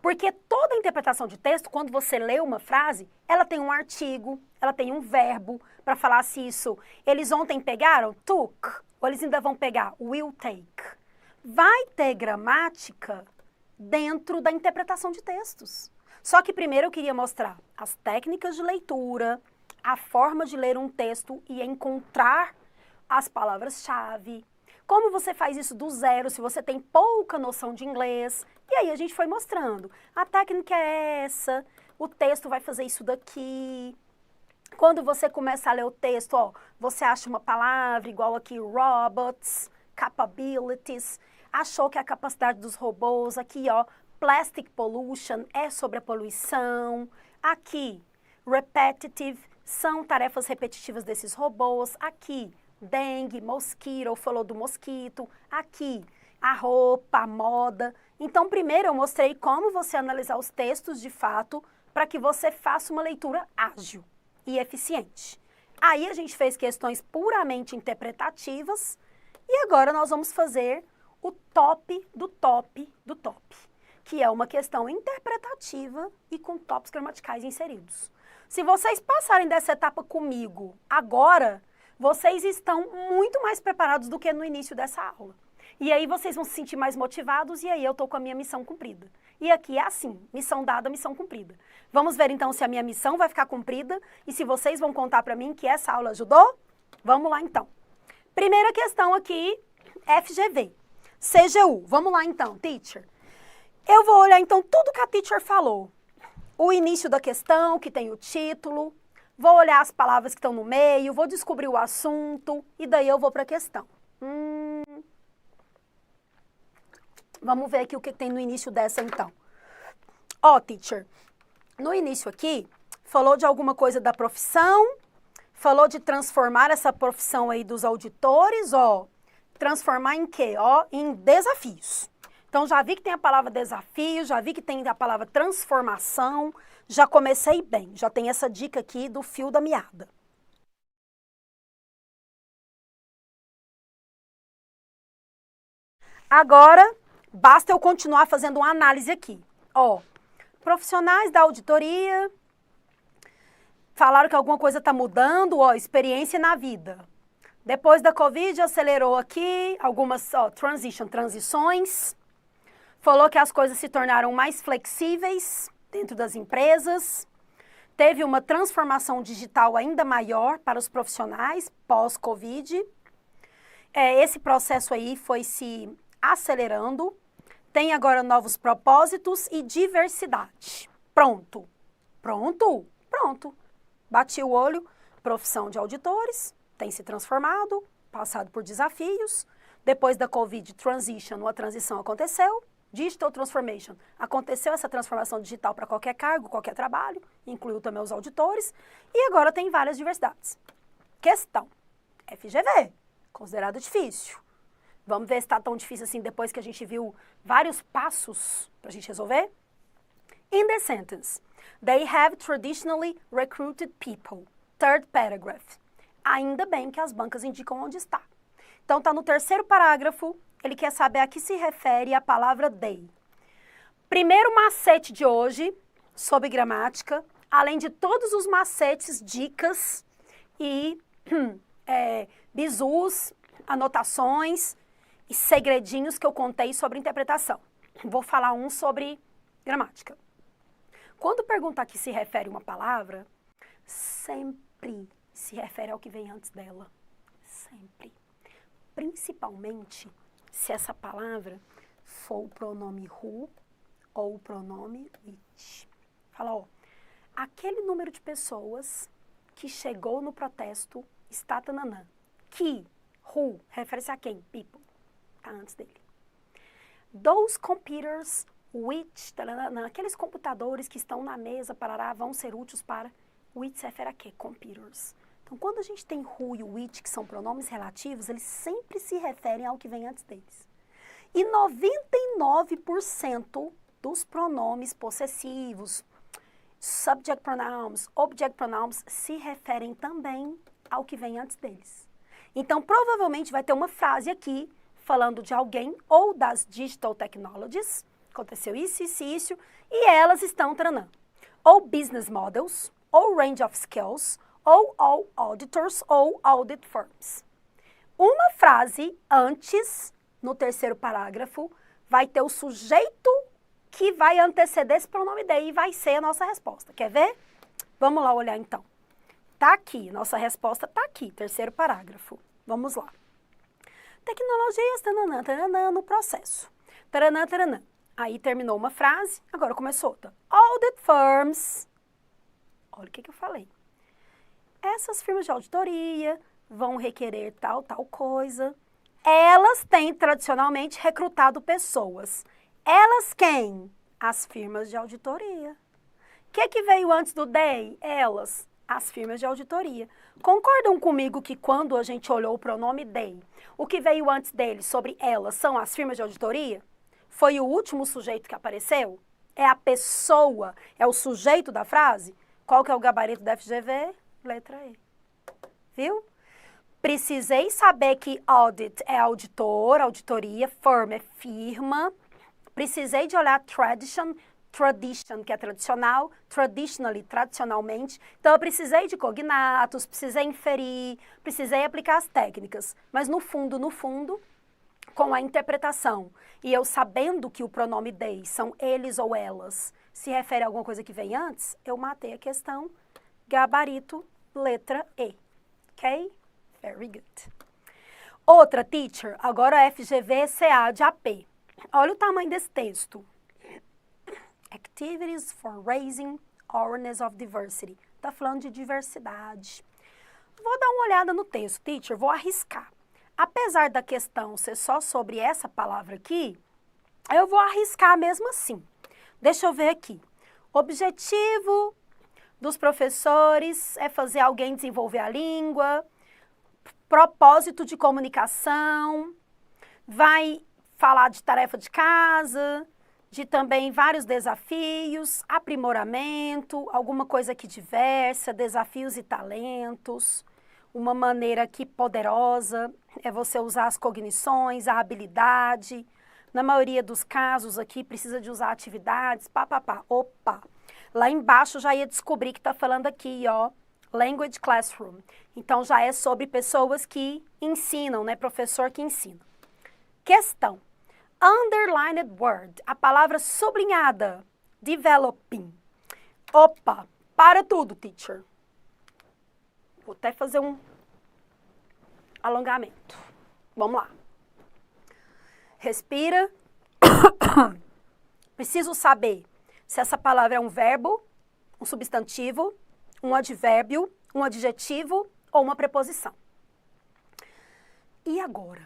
Porque toda interpretação de texto, quando você lê uma frase, ela tem um artigo, ela tem um verbo para falar se isso. Eles ontem pegaram took, ou eles ainda vão pegar will take. Vai ter gramática dentro da interpretação de textos. Só que primeiro eu queria mostrar as técnicas de leitura, a forma de ler um texto e encontrar as palavras-chave. Como você faz isso do zero, se você tem pouca noção de inglês. E aí a gente foi mostrando. A técnica é essa, o texto vai fazer isso daqui. Quando você começa a ler o texto, ó, você acha uma palavra igual aqui, robots, capabilities. Achou que a capacidade dos robôs, aqui ó, plastic pollution é sobre a poluição. Aqui, repetitive, são tarefas repetitivas desses robôs. Aqui, dengue, mosquito, falou do mosquito. Aqui, a roupa, a moda. Então, primeiro eu mostrei como você analisar os textos de fato para que você faça uma leitura ágil e eficiente. Aí a gente fez questões puramente interpretativas e agora nós vamos fazer o top do top do top, que é uma questão interpretativa e com tópicos gramaticais inseridos. Se vocês passarem dessa etapa comigo agora, vocês estão muito mais preparados do que no início dessa aula. E aí vocês vão se sentir mais motivados e aí eu estou com a minha missão cumprida. E aqui é assim, missão dada, missão cumprida. Vamos ver então se a minha missão vai ficar cumprida e se vocês vão contar para mim que essa aula ajudou? Vamos lá então. Primeira questão aqui, FGV. CGU, vamos lá então, teacher. Eu vou olhar então tudo que a teacher falou. O início da questão, que tem o título, vou olhar as palavras que estão no meio, vou descobrir o assunto e daí eu vou para a questão. Vamos ver aqui o que tem no início dessa então. Ó, teacher, no início aqui, falou de alguma coisa da profissão, falou de transformar essa profissão aí dos auditores, ó. Transformar em quê? Ó, em desafios. Então, já vi que tem a palavra desafio, já vi que tem a palavra transformação, já comecei bem, já tem essa dica aqui do fio da meada. Agora, basta eu continuar fazendo uma análise aqui. Ó, profissionais da auditoria falaram que alguma coisa está mudando, ó, experiência na vida. Depois da Covid, acelerou aqui algumas transições. Falou que as coisas se tornaram mais flexíveis dentro das empresas. Teve uma transformação digital ainda maior para os profissionais pós-Covid. Esse processo aí foi se acelerando. Tem agora novos propósitos e diversidade. Pronto. Pronto? Pronto. Bati o olho, profissão de auditores. Tem se transformado, passado por desafios. Depois da Covid Transition, a transição aconteceu. Digital Transformation, aconteceu essa transformação digital para qualquer cargo, qualquer trabalho, incluiu também os auditores. E agora tem várias diversidades. Questão, FGV, considerado difícil. Vamos ver se está tão difícil assim depois que a gente viu vários passos para a gente resolver? In the sentence, they have traditionally recruited people. Third paragraph. Ainda bem que as bancas indicam onde está. Então, está no terceiro parágrafo, ele quer saber a que se refere a palavra they. Primeiro macete de hoje, sobre gramática, além de todos os macetes, dicas e bizus, anotações e segredinhos que eu contei sobre interpretação. Vou falar um sobre gramática. Quando perguntar a que se refere uma palavra, sempre se refere ao que vem antes dela. Sempre. Principalmente se essa palavra for o pronome who ou o pronome which. Fala, ó, aquele número de pessoas que chegou no protesto está tananã. Que, who, refere-se a quem? People. Está antes dele. Those computers which, tananã, aqueles computadores que estão na mesa, parará, vão ser úteis para, which se refere a quê? Computers. Então, quando a gente tem who e which, que são pronomes relativos, eles sempre se referem ao que vem antes deles. E 99% dos pronomes possessivos, subject pronouns, object pronouns, se referem também ao que vem antes deles. Então, provavelmente vai ter uma frase aqui falando de alguém ou das digital technologies, aconteceu isso, E elas estão, taranã, ou business models, ou range of skills, ou all auditors, ou audit firms. Uma frase antes, no terceiro parágrafo, vai ter o sujeito que vai anteceder esse pronome they e vai ser a nossa resposta. Quer ver? Vamos lá olhar então. Tá aqui, nossa resposta tá aqui, terceiro parágrafo. Vamos lá. Tecnologias, taranã, taranã, no processo. Taranã, taranã. Aí terminou uma frase, agora começou outra. Audit firms. Olha o que eu falei. Essas firmas de auditoria vão requerer tal coisa. Elas têm tradicionalmente recrutado pessoas. Elas quem? As firmas de auditoria. O que veio antes do they? Elas, as firmas de auditoria. Concordam comigo que quando a gente olhou o pronome they, o que veio antes dele sobre elas são as firmas de auditoria? Foi o último sujeito que apareceu? É a pessoa? É o sujeito da frase? Qual que é o gabarito da FGV? Letra E. Viu? Precisei saber que audit é auditor, auditoria, firm é firma. Precisei de olhar tradition, que é tradicional, traditionally, tradicionalmente. Então, eu precisei de cognatos, precisei inferir, precisei aplicar as técnicas. Mas, no fundo, com a interpretação, e eu sabendo que o pronome they são eles ou elas, se refere a alguma coisa que vem antes, eu matei a questão, gabarito, letra E. Ok? Very good. Outra, teacher, agora FGV, CA de AP. Olha o tamanho desse texto. Activities for Raising Awareness of Diversity. Está falando de diversidade. Vou dar uma olhada no texto, teacher, vou arriscar. Apesar da questão ser só sobre essa palavra aqui, eu vou arriscar mesmo assim. Deixa eu ver aqui. Objetivo dos professores é fazer alguém desenvolver a língua. Propósito de comunicação. Vai falar de tarefa de casa, de também vários desafios, aprimoramento, alguma coisa aqui diversa, desafios e talentos. Uma maneira aqui poderosa é você usar as cognições, a habilidade. Na maioria dos casos aqui precisa de usar atividades, Opa! Lá embaixo já ia descobrir que está falando aqui, ó, Language Classroom. Então já é sobre pessoas que ensinam, né? Professor que ensina. Questão. Underlined word, a palavra sublinhada, developing. Opa, para tudo, teacher. Vou até fazer um alongamento. Vamos lá. Respira. Preciso saber se essa palavra é um verbo, um substantivo, um advérbio, um adjetivo ou uma preposição. E agora?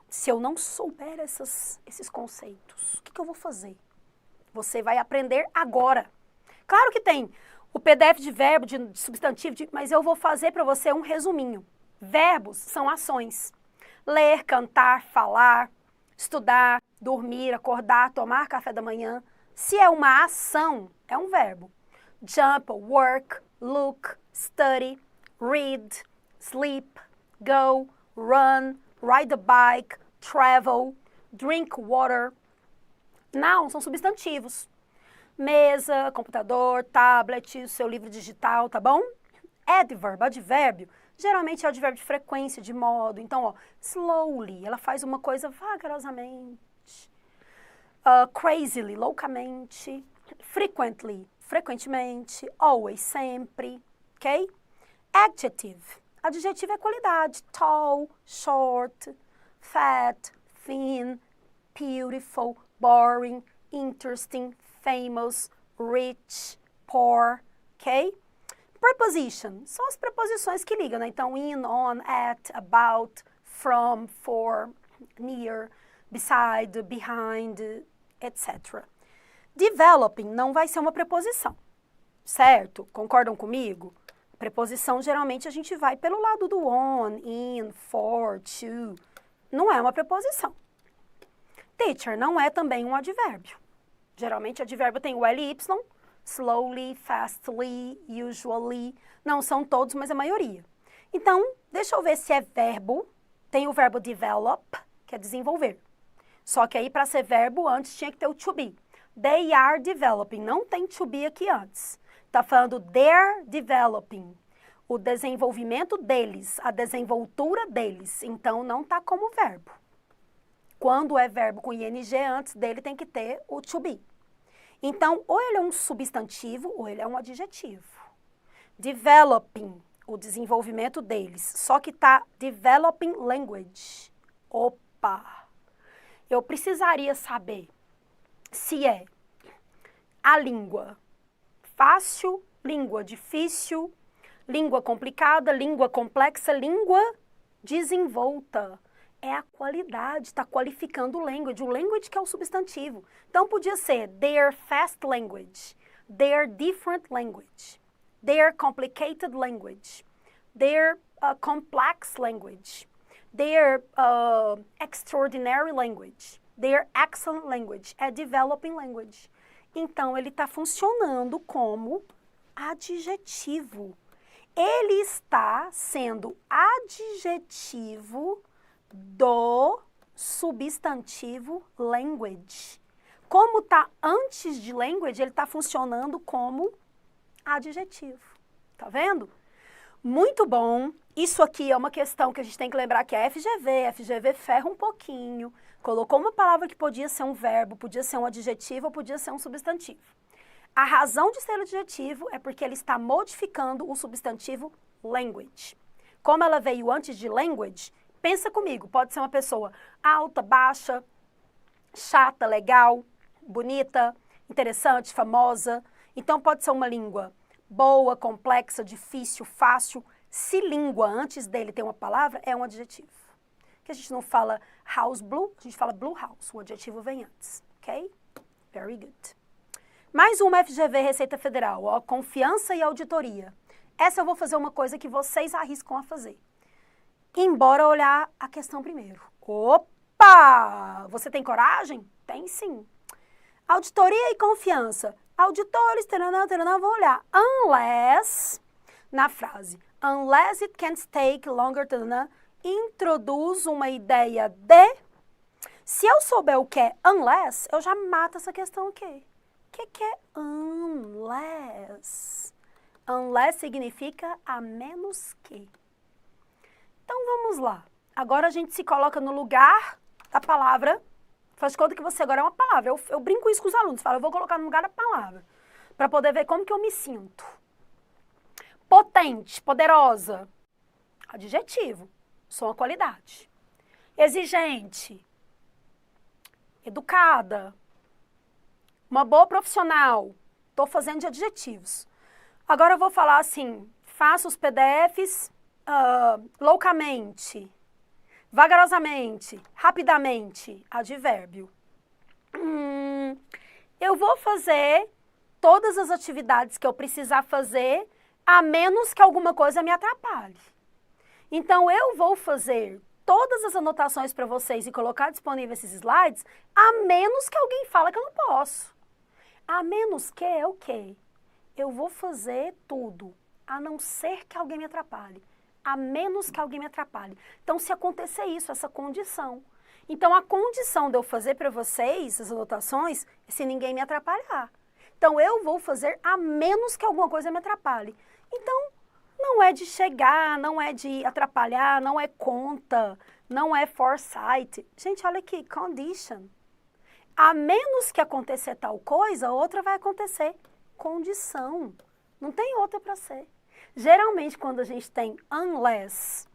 Se eu não souber esses conceitos, o que eu vou fazer? Você vai aprender agora. Claro que tem o PDF de verbo, de substantivo, mas eu vou fazer para você um resuminho. Verbos são ações. Ler, cantar, falar, estudar, dormir, acordar, tomar café da manhã. Se é uma ação, é um verbo. Jump, work, look, study, read, sleep, go, run, ride a bike, travel, drink water. Não, são substantivos. Mesa, computador, tablet, seu livro digital, tá bom? Adverb, advérbio, geralmente é advérbio de frequência, de modo. Então, ó, slowly, ela faz uma coisa vagarosamente. Crazily, loucamente. Frequently, frequentemente. Always, sempre. Ok? Adjective. Adjetivo é qualidade. Tall, short, fat, thin, beautiful, boring, interesting, famous, rich, poor, ok? Preposition, são as preposições que ligam, né? Então, in, on, at, about, from, for, near, beside, behind, etc. Developing não vai ser uma preposição, certo? Concordam comigo? Preposição, geralmente, a gente vai pelo lado do on, in, for, to. Não é uma preposição. Teacher não é também um advérbio. Geralmente, advérbio tem o L e Y, slowly, fastly, usually. Não são todos, mas a maioria. Então, deixa eu ver se é verbo. Tem o verbo develop, que é desenvolver. Só que aí, para ser verbo, antes tinha que ter o to be. They are developing. Não tem to be aqui antes. Está falando they're developing. O desenvolvimento deles, a desenvoltura deles. Então, não está como verbo. Quando é verbo com ing, antes dele tem que ter o to be. Então, ou ele é um substantivo, ou ele é um adjetivo. Developing, o desenvolvimento deles. Só que está developing language. Opa! Eu precisaria saber se é a língua fácil, língua difícil, língua complicada, língua complexa, língua desenvolta. É a qualidade, está qualificando o language que é o substantivo. Então, podia ser their fast language, their different language, their complicated language, their complex language, their extraordinary language, their excellent language, é developing language. Então, ele está funcionando como adjetivo. Ele está sendo adjetivo do substantivo language. Como está antes de language, ele está funcionando como adjetivo. Tá vendo? Muito bom. Isso aqui é uma questão que a gente tem que lembrar que é FGV. FGV ferra um pouquinho. Colocou uma palavra que podia ser um verbo, podia ser um adjetivo ou podia ser um substantivo. A razão de ser adjetivo é porque ele está modificando o substantivo language. Como ela veio antes de language, pensa comigo, pode ser uma pessoa alta, baixa, chata, legal, bonita, interessante, famosa. Então pode ser uma língua boa, complexa, difícil, fácil. Se língua antes dele tem uma palavra, é um adjetivo. Que a gente não fala house blue, a gente fala blue house. O adjetivo vem antes, ok? Very good. Mais uma FGV, Receita Federal, ó, confiança e auditoria. Essa eu vou fazer uma coisa que vocês arriscam a fazer. Embora olhar a questão primeiro. Opa! Você tem coragem? Tem sim. Auditoria e confiança. Auditores, taranã, taranã, vão olhar. Unless, na frase, unless it can take longer, taranã, introduz uma ideia de... Se eu souber o que é unless, eu já mato essa questão aqui. O que é unless? Unless significa a menos que. Então, vamos lá. Agora a gente se coloca no lugar da palavra. Faz de conta que você agora é uma palavra. Eu brinco isso com os alunos. Falo, eu vou colocar no lugar da palavra. Para poder ver como que eu me sinto. Potente, poderosa. Adjetivo. Sou uma qualidade. Exigente. Educada. Uma boa profissional. Estou fazendo de adjetivos. Agora eu vou falar assim, faço os PDFs loucamente, vagarosamente, rapidamente, advérbio. Eu vou fazer todas as atividades que eu precisar fazer, a menos que alguma coisa me atrapalhe. Então, eu vou fazer todas as anotações para vocês e colocar disponível esses slides, a menos que alguém fale que eu não posso. A menos que é o quê? Eu vou fazer tudo, a não ser que alguém me atrapalhe. A menos que alguém me atrapalhe. Então, se acontecer isso, essa condição. Então, a condição de eu fazer para vocês as anotações é se ninguém me atrapalhar. Então, eu vou fazer a menos que alguma coisa me atrapalhe. Então, não é de chegar, não é de atrapalhar, não é conta, não é foresight. Gente, olha aqui, condition. A menos que acontecer tal coisa, outra vai acontecer. Condição. Não tem outra para ser. Geralmente, quando a gente tem unless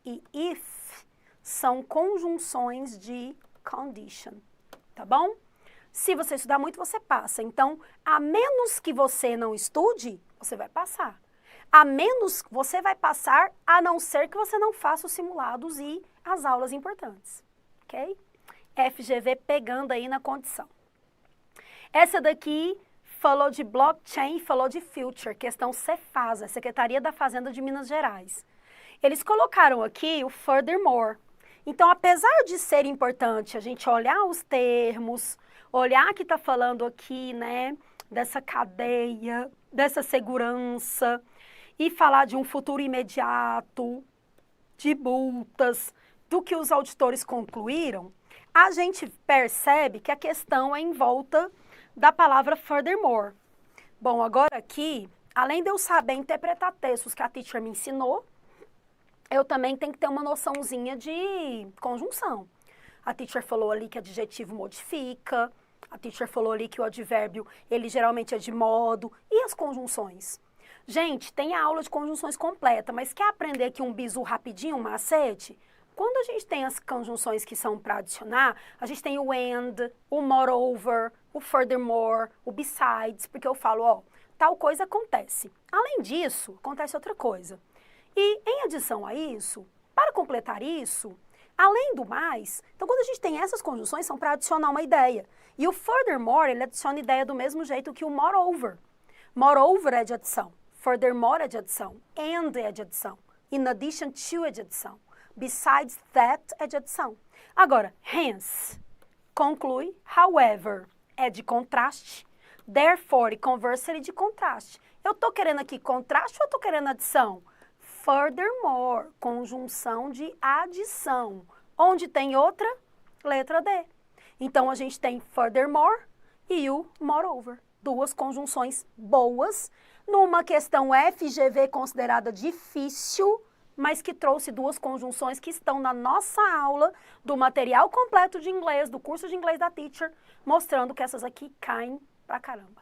e if, são conjunções de condition, tá bom? Se você estudar muito, você passa. Então, a menos que você não estude, você vai passar. A menos você vai passar, a não ser que você não faça os simulados e as aulas importantes, ok? FGV pegando aí na condição. Essa daqui falou de blockchain, falou de future, questão Cefasa, Secretaria da Fazenda de Minas Gerais. Eles colocaram aqui o furthermore. Então, apesar de ser importante a gente olhar os termos, olhar que está falando aqui, né, dessa cadeia, dessa segurança, e falar de um futuro imediato, de multas, do que os auditores concluíram, a gente percebe que a questão é em volta da palavra furthermore. Bom, agora aqui, além de eu saber interpretar textos que a teacher me ensinou, eu também tenho que ter uma noçãozinha de conjunção. A teacher falou ali que adjetivo modifica, a teacher falou ali que o advérbio, ele geralmente é de modo, e as conjunções? Gente, tem a aula de conjunções completa, mas quer aprender aqui um bizu rapidinho, um macete? Quando a gente tem as conjunções que são para adicionar, a gente tem o and, o moreover, o furthermore, o besides, porque eu falo, ó, tal coisa acontece. Além disso, acontece outra coisa. E em adição a isso, para completar isso, além do mais, então quando a gente tem essas conjunções, são para adicionar uma ideia. E o furthermore, ele adiciona ideia do mesmo jeito que o moreover. Moreover é de adição, furthermore é de adição, and é de adição, in addition to é de adição, besides that é de adição. Agora, hence, conclui, however, é de contraste, therefore e conversely de contraste. Eu estou querendo aqui contraste ou eu estou querendo adição? Furthermore, conjunção de adição. Onde tem outra? Letra D. Então, a gente tem furthermore e o moreover. Duas conjunções boas, numa questão FGV considerada difícil, mas que trouxe duas conjunções que estão na nossa aula do material completo de inglês, do curso de inglês da teacher, mostrando que essas aqui caem pra caramba.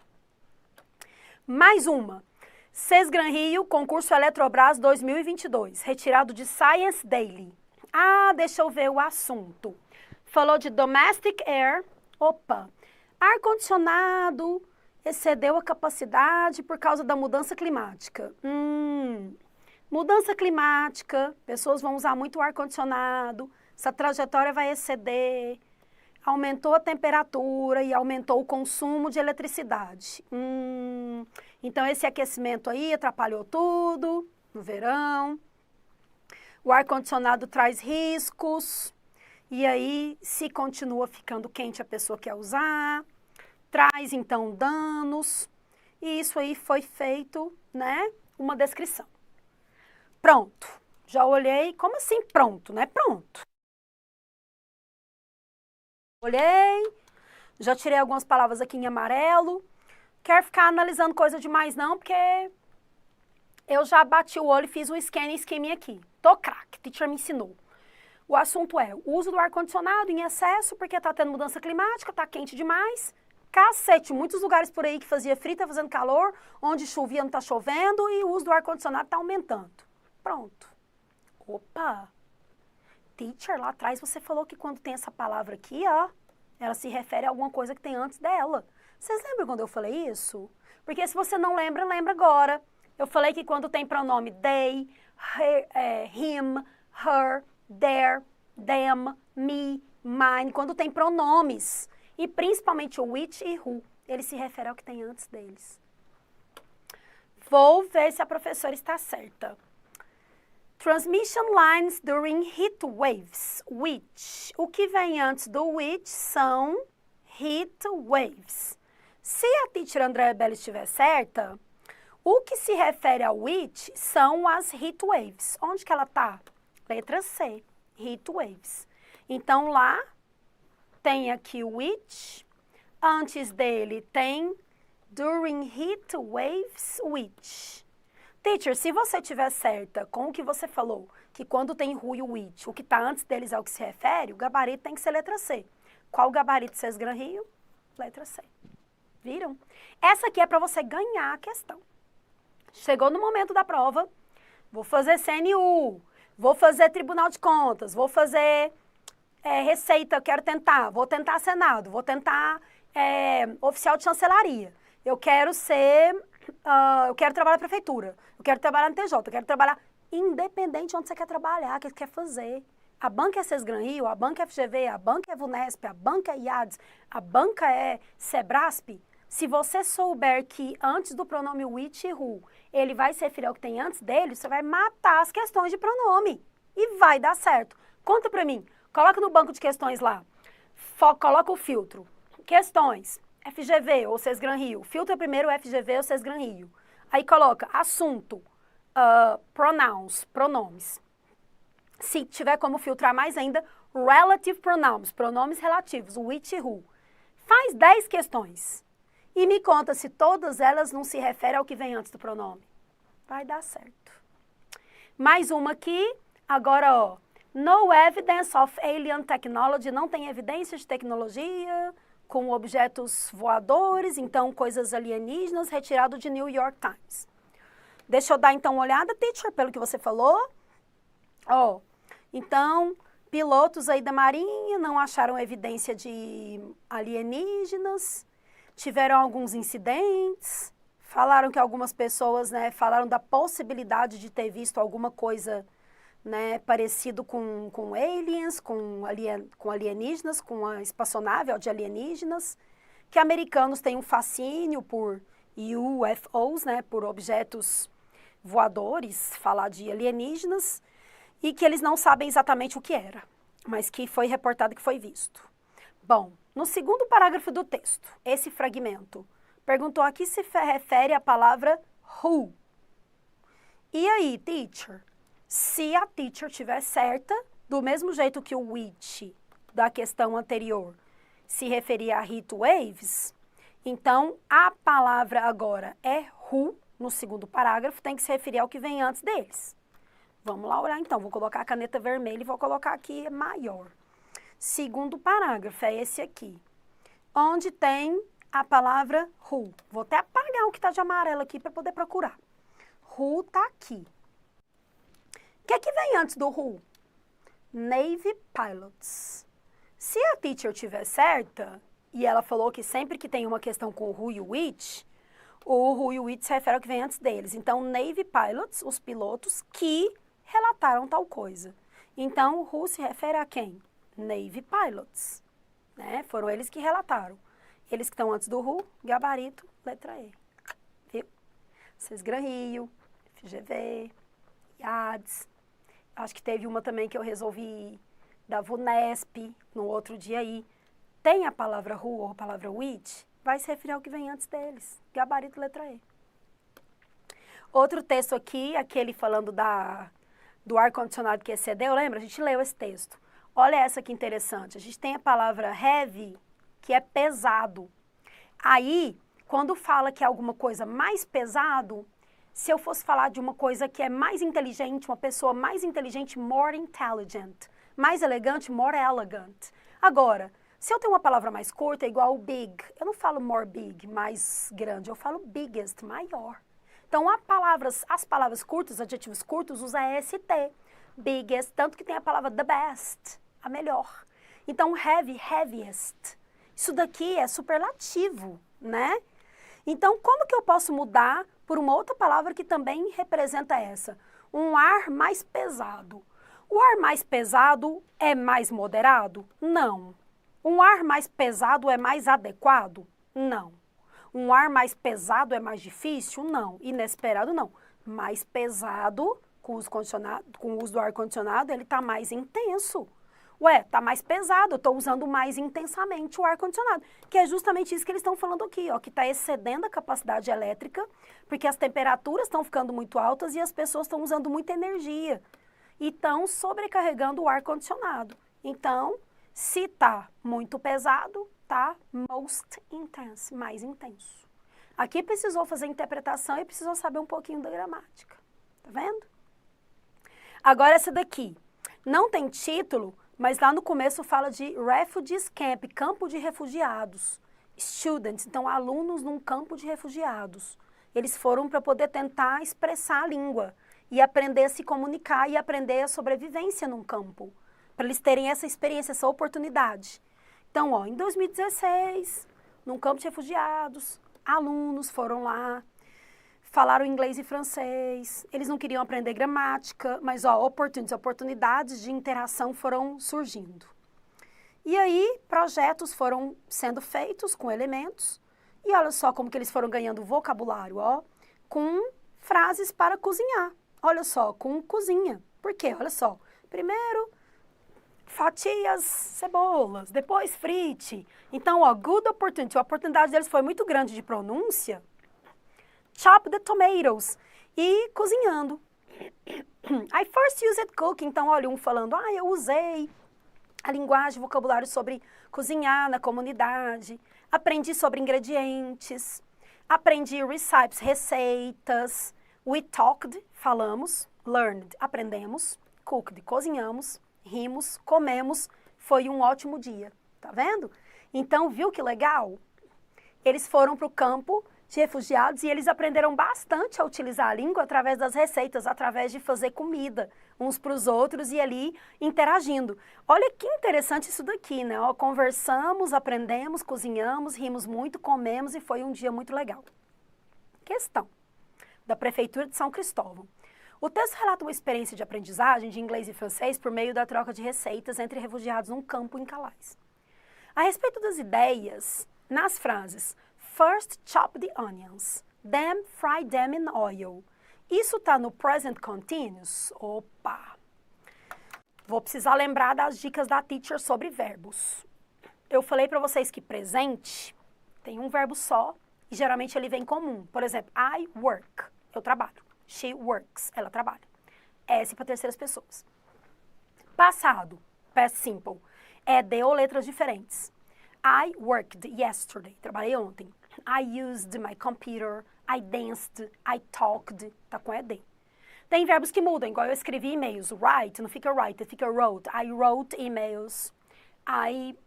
Mais uma. Sesgran Rio, concurso Eletrobras 2022, retirado de Science Daily. Ah, deixa eu ver o assunto. Falou de domestic air. Opa, ar-condicionado excedeu a capacidade por causa da mudança climática. Mudança climática, pessoas vão usar muito ar-condicionado, essa trajetória vai exceder, aumentou a temperatura e aumentou o consumo de eletricidade. Então, esse aquecimento aí atrapalhou tudo no verão. O ar-condicionado traz riscos. E aí, se continua ficando quente, a pessoa quer usar. Traz, então, danos. E isso aí foi feito, né, uma descrição. Pronto. Já olhei. Como assim pronto, né? Pronto. Olhei. Já tirei algumas palavras aqui em amarelo. Quero ficar analisando coisa demais não, porque eu já bati o olho e fiz um esqueminha aqui. Tô craque, teacher me ensinou. O assunto é o uso do ar-condicionado em excesso, porque tá tendo mudança climática, tá quente demais. Cacete, muitos lugares por aí que fazia frio tá fazendo calor, onde chovia não tá chovendo e o uso do ar-condicionado tá aumentando. Pronto. Opa! Teacher, lá atrás você falou que quando tem essa palavra aqui, ó, ela se refere a alguma coisa que tem antes dela. Vocês lembram quando eu falei isso? Porque se você não lembra, lembra agora. Eu falei que quando tem pronome they, him, her, their, them, me, mine, quando tem pronomes, e principalmente o which e who, ele se refere ao que tem antes deles. Vou ver se a professora está certa. Transmission lines during heat waves, which. O que vem antes do which são heat waves. Se a teacher Andréa Belli estiver certa, o que se refere ao which são as heat waves. Onde que ela está? Letra C, heat waves. Então, lá tem aqui o which, antes dele tem during heat waves, which. Teacher, se você estiver certa com o que você falou, que quando tem who e o which, o que está antes deles é o que se refere, o gabarito tem que ser letra C. Qual o gabarito Sesgran Rio? Letra C. Viram? Essa aqui é para você ganhar a questão. Chegou no momento da prova, vou fazer CNU, vou fazer Tribunal de Contas, vou fazer Receita, quero tentar, vou tentar Senado, vou tentar oficial de chancelaria. Eu quero ser, eu quero trabalhar na prefeitura, eu quero trabalhar no TJ, eu quero trabalhar independente de onde você quer trabalhar, o que você quer fazer. A banca é Sesgran Rio, a banca é FGV, a banca é VUNESP, a banca é IADES, a banca é SEBRASP. Se você souber que antes do pronome which e who, ele vai se referir ao que tem antes dele, você vai matar as questões de pronome. E vai dar certo. Conta pra mim. Coloca no banco de questões lá. Coloca o filtro. Questões. FGV ou Sesgran Rio. Filtro é primeiro FGV ou Sesgran Rio. Aí coloca assunto, pronouns, pronomes. Se tiver como filtrar mais ainda, relative pronouns, pronomes relativos, which e who. Faz 10 questões. E me conta se todas elas não se referem ao que vem antes do pronome. Vai dar certo. Mais uma aqui, agora ó. No evidence of alien technology, não tem evidência de tecnologia com objetos voadores, então coisas alienígenas, retirado de New York Times. Deixa eu dar então uma olhada, teacher, pelo que você falou. Ó, então, pilotos aí da Marinha não acharam evidência de alienígenas, tiveram alguns incidentes, falaram que algumas pessoas, né, falaram da possibilidade de ter visto alguma coisa, né, parecido com aliens, com alienígenas, com a espaçonave de alienígenas, que americanos têm um fascínio por UFOs, né, por objetos voadores, falar de alienígenas, e que eles não sabem exatamente o que era, mas que foi reportado que foi visto. Bom, no segundo parágrafo do texto, esse fragmento, perguntou aqui se refere à palavra who. E aí, teacher? Se a teacher estiver certa, do mesmo jeito que o which da questão anterior se referia a heat waves, então a palavra agora é who, no segundo parágrafo, tem que se referir ao que vem antes deles. Vamos lá olhar então, vou colocar a caneta vermelha e vou colocar aqui maior. Segundo parágrafo é esse aqui, onde tem a palavra who. Vou até apagar o que está de amarelo aqui para poder procurar. Who está aqui. O que é que vem antes do who? Navy pilots. Se a teacher estiver certa, e ela falou que sempre que tem uma questão com o who e o which se refere ao que vem antes deles. Então, Navy pilots, os pilotos que relataram tal coisa. Então, o who se refere a quem? Navy pilots. Né? Foram eles que relataram. Eles que estão antes do who, gabarito, letra E. Viu? Sesgran Rio, FGV, IADS. Acho que teve uma também que eu resolvi da VUNESP, no outro dia aí. Tem a palavra who ou a palavra which, vai se referir ao que vem antes deles. Gabarito, letra E. Outro texto aqui, aquele falando do ar-condicionado que excedeu, lembra? A gente leu esse texto. Olha essa que interessante. A gente tem a palavra heavy, que é pesado. Aí, quando fala que é alguma coisa mais pesado, se eu fosse falar de uma coisa que é mais inteligente, uma pessoa mais inteligente, more intelligent. Mais elegante, more elegant. Agora, se eu tenho uma palavra mais curta, é igual big. Eu não falo more big, mais grande. Eu falo biggest, maior. Então, as palavras curtas, adjetivos curtos, usa ST. Biggest, tanto que tem a palavra the best, a melhor. Então, heavy, heaviest. Isso daqui é superlativo, né? Então, como que eu posso mudar por uma outra palavra que também representa essa? Um ar mais pesado. O ar mais pesado é mais moderado? Não. Um ar mais pesado é mais adequado? Não. Um ar mais pesado é mais difícil? Não. Inesperado? Não. Mais pesado, com o uso do ar-condicionado, ele está mais intenso. Ué, tá mais pesado, eu estou usando mais intensamente o ar-condicionado. Que é justamente isso que eles estão falando aqui, ó, que está excedendo a capacidade elétrica, porque as temperaturas estão ficando muito altas e as pessoas estão usando muita energia. E estão sobrecarregando o ar-condicionado. Então, se está muito pesado, tá most intense, mais intenso. Aqui precisou fazer interpretação e precisou saber um pouquinho da gramática. Tá vendo? Agora essa daqui. Não tem título, mas lá no começo fala de refugees camp, campo de refugiados. Students, então alunos num campo de refugiados. Eles foram para poder tentar expressar a língua e aprender a se comunicar e aprender a sobrevivência num campo. Para eles terem essa experiência, essa oportunidade. Então, ó, em 2016, num campo de refugiados, alunos foram lá, falaram inglês e francês, eles não queriam aprender gramática, mas ó, oportunidades de interação foram surgindo. E aí, projetos foram sendo feitos com elementos, e olha só como que eles foram ganhando vocabulário, ó, com frases para cozinhar. Olha só, com cozinha. Por quê? Olha só, primeiro, fatias cebolas, depois frite. Então, ó, good opportunity, a oportunidade deles foi muito grande de pronúncia, chop the tomatoes, e cozinhando. I first used cooking, então olha, um falando, eu usei a linguagem, vocabulário sobre cozinhar na comunidade. aprendi sobre ingredientes, aprendi recipes, receitas, we talked, falamos, learned, aprendemos, cooked, cozinhamos, rimos, comemos, foi um ótimo dia, tá vendo? Então, viu que legal? Eles foram para o campo de refugiados e eles aprenderam bastante a utilizar a língua através das receitas, através de fazer comida uns para os outros e ali interagindo. Olha que interessante isso daqui, né? Ó, conversamos, aprendemos, cozinhamos, rimos muito, comemos e foi um dia muito legal. Questão da Prefeitura de São Cristóvão. O texto relata uma experiência de aprendizagem de inglês e francês por meio da troca de receitas entre refugiados num campo em Calais. A respeito das ideias, nas frases First chop the onions, then fry them in oil. Isso está no present continuous? Opa! Vou precisar lembrar das dicas da teacher sobre verbos. Eu falei para vocês que presente tem um verbo só e geralmente ele vem comum. Por exemplo, I work, eu trabalho. She works, ela trabalha. S para terceiras pessoas. Passado, past simple, é de ou letras diferentes. I worked yesterday, trabalhei ontem. I used my computer, I danced, I talked, tá com ED. Tem verbos que mudam, igual eu escrevi e-mails. Write, não fica write, fica wrote. I wrote emails. I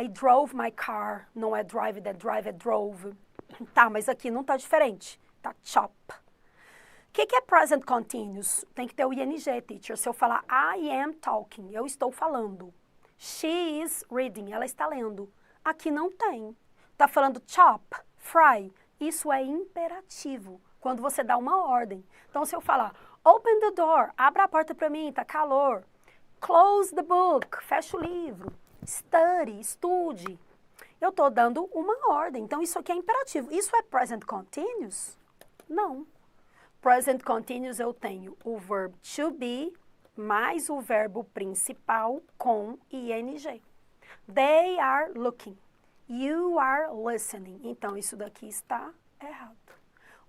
drove my car, não é drive, é drove. Tá, mas aqui não tá diferente, tá chop. O que é present continuous? Tem que ter o ing, teacher. Se eu falar I am talking, eu estou falando. She is reading, ela está lendo. Aqui não tem. Tá falando chop, fry, isso é imperativo, quando você dá uma ordem. Então, se eu falar, open the door, abra a porta para mim, tá calor. Close the book, fecha o livro. Study, estude. Eu tô dando uma ordem. Então, isso aqui é imperativo. Isso é present continuous? Não. Present continuous eu tenho o verbo to be mais o verbo principal com ing. They are looking. You are listening. Então, isso daqui está errado.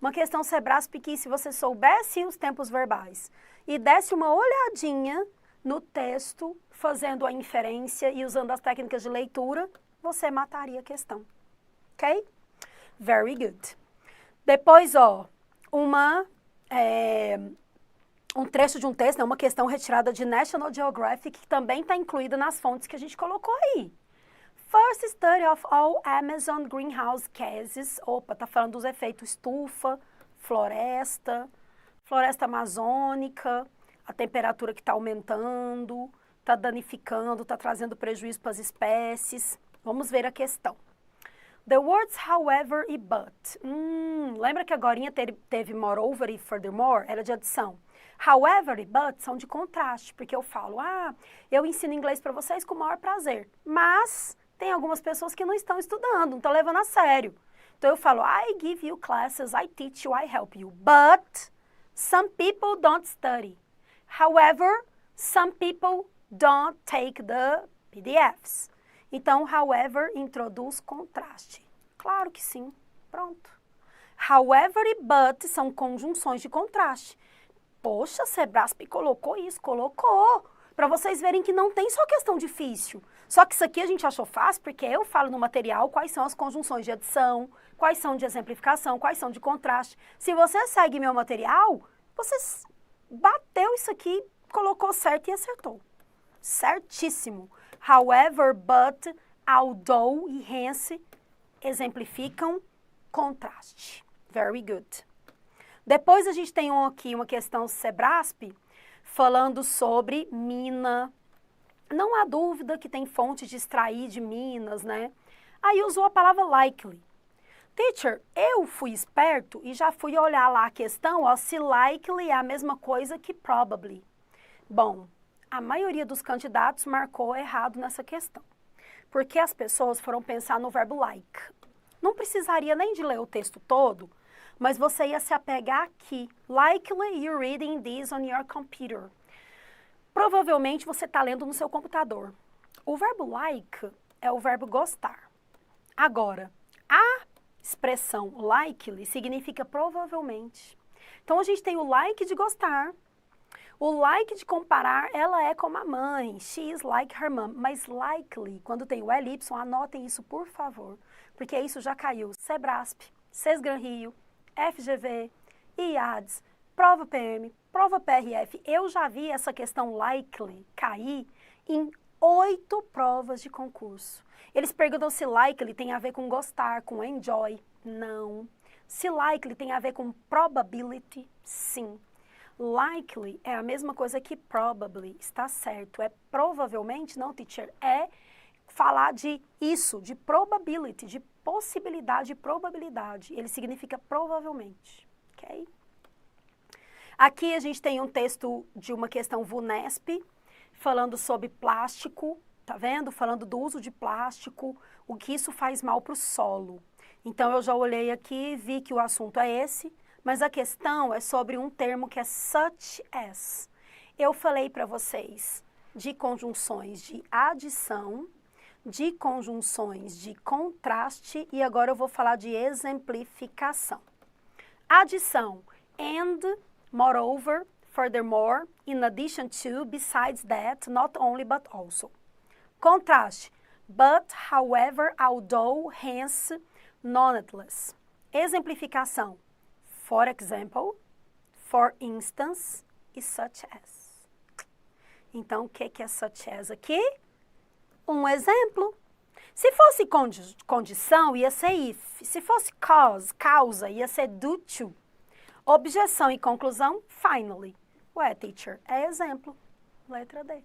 Uma questão Sebrasp que, se você soubesse os tempos verbais e desse uma olhadinha no texto, fazendo a inferência e usando as técnicas de leitura, você mataria a questão. Ok? Very good. Depois, ó, um trecho de um texto, né, uma questão retirada de National Geographic, que também está incluída nas fontes que a gente colocou aí. First study of all Amazon greenhouse gases. Opa, tá falando dos efeitos estufa, floresta amazônica, a temperatura que está aumentando, está danificando, está trazendo prejuízo para as espécies. Vamos ver a questão. The words however e but. Lembra que agorinha teve moreover e furthermore? Era de adição. However e but são de contraste, porque eu falo, eu ensino inglês para vocês com o maior prazer, mas tem algumas pessoas que não estão estudando, não estão levando a sério. Então eu falo, I give you classes, I teach you, I help you, but some people don't study. However, some people don't take the PDFs. Então, however, introduz contraste. Claro que sim. Pronto. However e but são conjunções de contraste. Poxa, Sebrasp colocou isso, colocou. Para vocês verem que não tem só questão difícil. Só que isso aqui a gente achou fácil porque eu falo no material quais são as conjunções de adição, quais são de exemplificação, quais são de contraste. Se você segue meu material, você bateu isso aqui, colocou certo e acertou. Certíssimo. However, but, although e hence exemplificam contraste. Very good. Depois a gente tem aqui uma questão Sebrasp falando sobre mina. Não há dúvida que tem fonte de extrair de minas, né? Aí usou a palavra likely. Teacher, eu fui esperto e já fui olhar lá a questão, ó, se likely é a mesma coisa que probably. Bom, a maioria dos candidatos marcou errado nessa questão, porque as pessoas foram pensar no verbo like. Não precisaria nem de ler o texto todo, mas você ia se apegar aqui. Likely you're reading this on your computer. Provavelmente você está lendo no seu computador. O verbo like é o verbo gostar. Agora, a expressão likely significa provavelmente. Então, a gente tem o like de gostar, O like de comparar, ela é como a mãe. She is like her mom. Mas likely, quando tem o LY, anotem isso, por favor. Porque isso já caiu. Sebrasp, Sesgran Rio, FGV, IADS, Prova PM, Prova PRF. Eu já vi essa questão likely cair em 8 provas de concurso. Eles perguntam se likely tem a ver com gostar, com enjoy. Não. Se likely tem a ver com probability. Sim. Likely é a mesma coisa que probably, está certo. É provavelmente, não, teacher, é falar de isso, de probability, de possibilidade e probabilidade. Ele significa provavelmente, ok? Aqui a gente tem um texto de uma questão VUNESP, falando sobre plástico, tá vendo? Falando do uso de plástico, o que isso faz mal para o solo. Então eu já olhei aqui, vi que o assunto é esse, mas a questão é sobre um termo que é such as. Eu falei para vocês de conjunções de adição, de conjunções de contraste e agora eu vou falar de exemplificação. Adição, and, moreover, furthermore, in addition to, besides that, not only but also. Contraste, but, however, although, hence, nonetheless. Exemplificação, for example, for instance e such as. Então, o que é such as aqui? Um exemplo. Se fosse condição, ia ser if. Se fosse cause, causa, ia ser due to. Objeção e conclusão, finally. Ué, teacher, é exemplo. Letra D,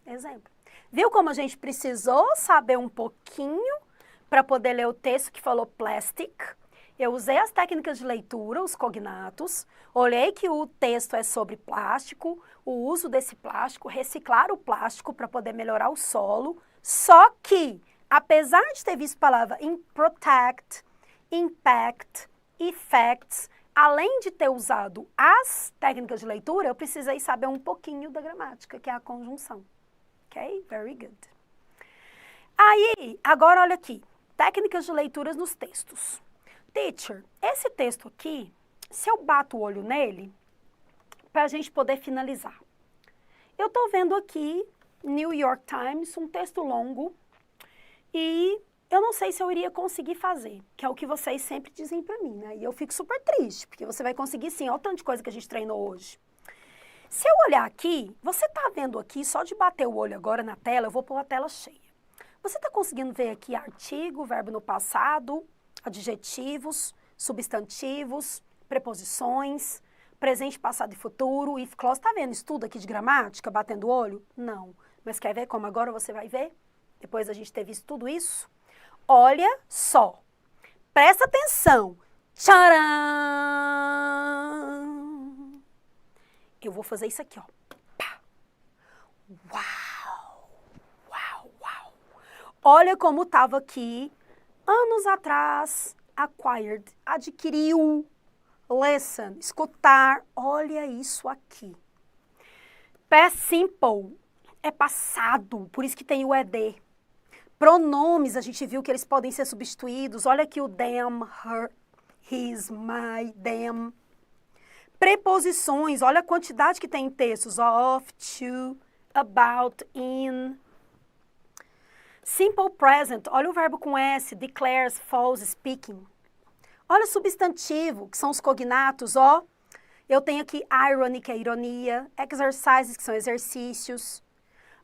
exemplo. Viu como a gente precisou saber um pouquinho para poder ler o texto que falou plastic? Eu usei as técnicas de leitura, os cognatos, olhei que o texto é sobre plástico, o uso desse plástico, reciclar o plástico para poder melhorar o solo, só que, apesar de ter visto a palavra in protect, impact, effects, além de ter usado as técnicas de leitura, eu precisei saber um pouquinho da gramática, que é a conjunção. Ok? Very good. Aí, agora olha aqui, técnicas de leituras nos textos. Teacher, esse texto aqui, se eu bato o olho nele, para a gente poder finalizar. Eu estou vendo aqui, New York Times, um texto longo, e eu não sei se eu iria conseguir fazer, que é o que vocês sempre dizem para mim, né? E eu fico super triste, porque você vai conseguir sim, olha o tanto de coisa que a gente treinou hoje. Se eu olhar aqui, você está vendo aqui, só de bater o olho agora na tela, eu vou pôr a tela cheia. Você está conseguindo ver aqui artigo, verbo no passado, adjetivos, substantivos, preposições, presente, passado e futuro, if clause. Tá vendo isso tudo aqui de gramática, batendo o olho? Não. Mas quer ver como agora você vai ver? Depois da gente ter visto tudo isso? Olha só. Presta atenção. Tcharam! Eu vou fazer isso aqui, ó. Pá. Uau! Uau, uau! Olha como estava aqui anos atrás, acquired, adquiriu, listen, escutar, olha isso aqui. Past simple é passado, por isso que tem o ED. Pronomes, a gente viu que eles podem ser substituídos, olha aqui o them, her, his, my, them. Preposições, olha a quantidade que tem em textos, of, to, about, in. Simple present, olha o verbo com S, declares, falls, speaking. Olha o substantivo, que são os cognatos, ó. Eu tenho aqui irony, que é ironia, exercises, que são exercícios.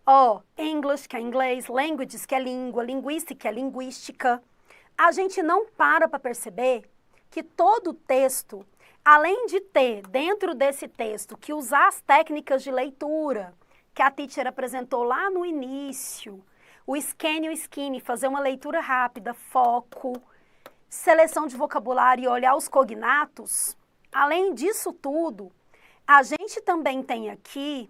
Ó, English, que é inglês, languages, que é língua, linguistic, que é linguística. A gente não para perceber que todo o texto, além de ter dentro desse texto que usar as técnicas de leitura que a teacher apresentou lá no início, o scan e o skim, fazer uma leitura rápida, foco, seleção de vocabulário e olhar os cognatos. Além disso tudo, a gente também tem aqui,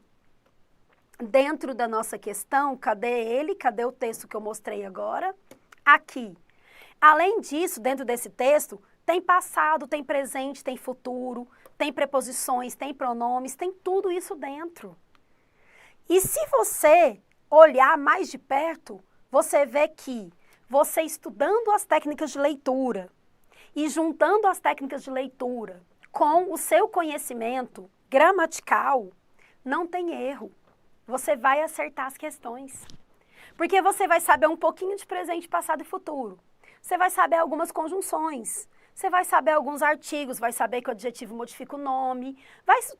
dentro da nossa questão, cadê ele? Cadê o texto que eu mostrei agora? Aqui. Além disso, dentro desse texto, tem passado, tem presente, tem futuro, tem preposições, tem pronomes, tem tudo isso dentro. E se você olhar mais de perto, você vê que você estudando as técnicas de leitura e juntando as técnicas de leitura com o seu conhecimento gramatical, não tem erro. Você vai acertar as questões. Porque você vai saber um pouquinho de presente, passado e futuro. Você vai saber algumas conjunções. Você vai saber alguns artigos, vai saber que o adjetivo modifica o nome.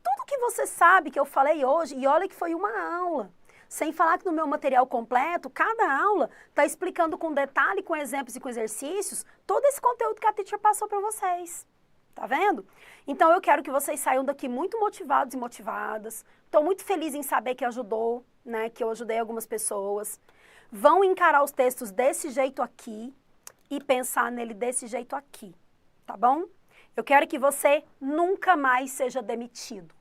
Tudo que você sabe que eu falei hoje, e olha que foi uma aula. Sem falar que no meu material completo, cada aula está explicando com detalhe, com exemplos e com exercícios, todo esse conteúdo que a teacher passou para vocês. Tá vendo? Então eu quero que vocês saiam daqui muito motivados e motivadas. Estou muito feliz em saber que ajudou, né? Que eu ajudei algumas pessoas. Vão encarar os textos desse jeito aqui e pensar nele desse jeito aqui, tá bom? Eu quero que você nunca mais seja demitido.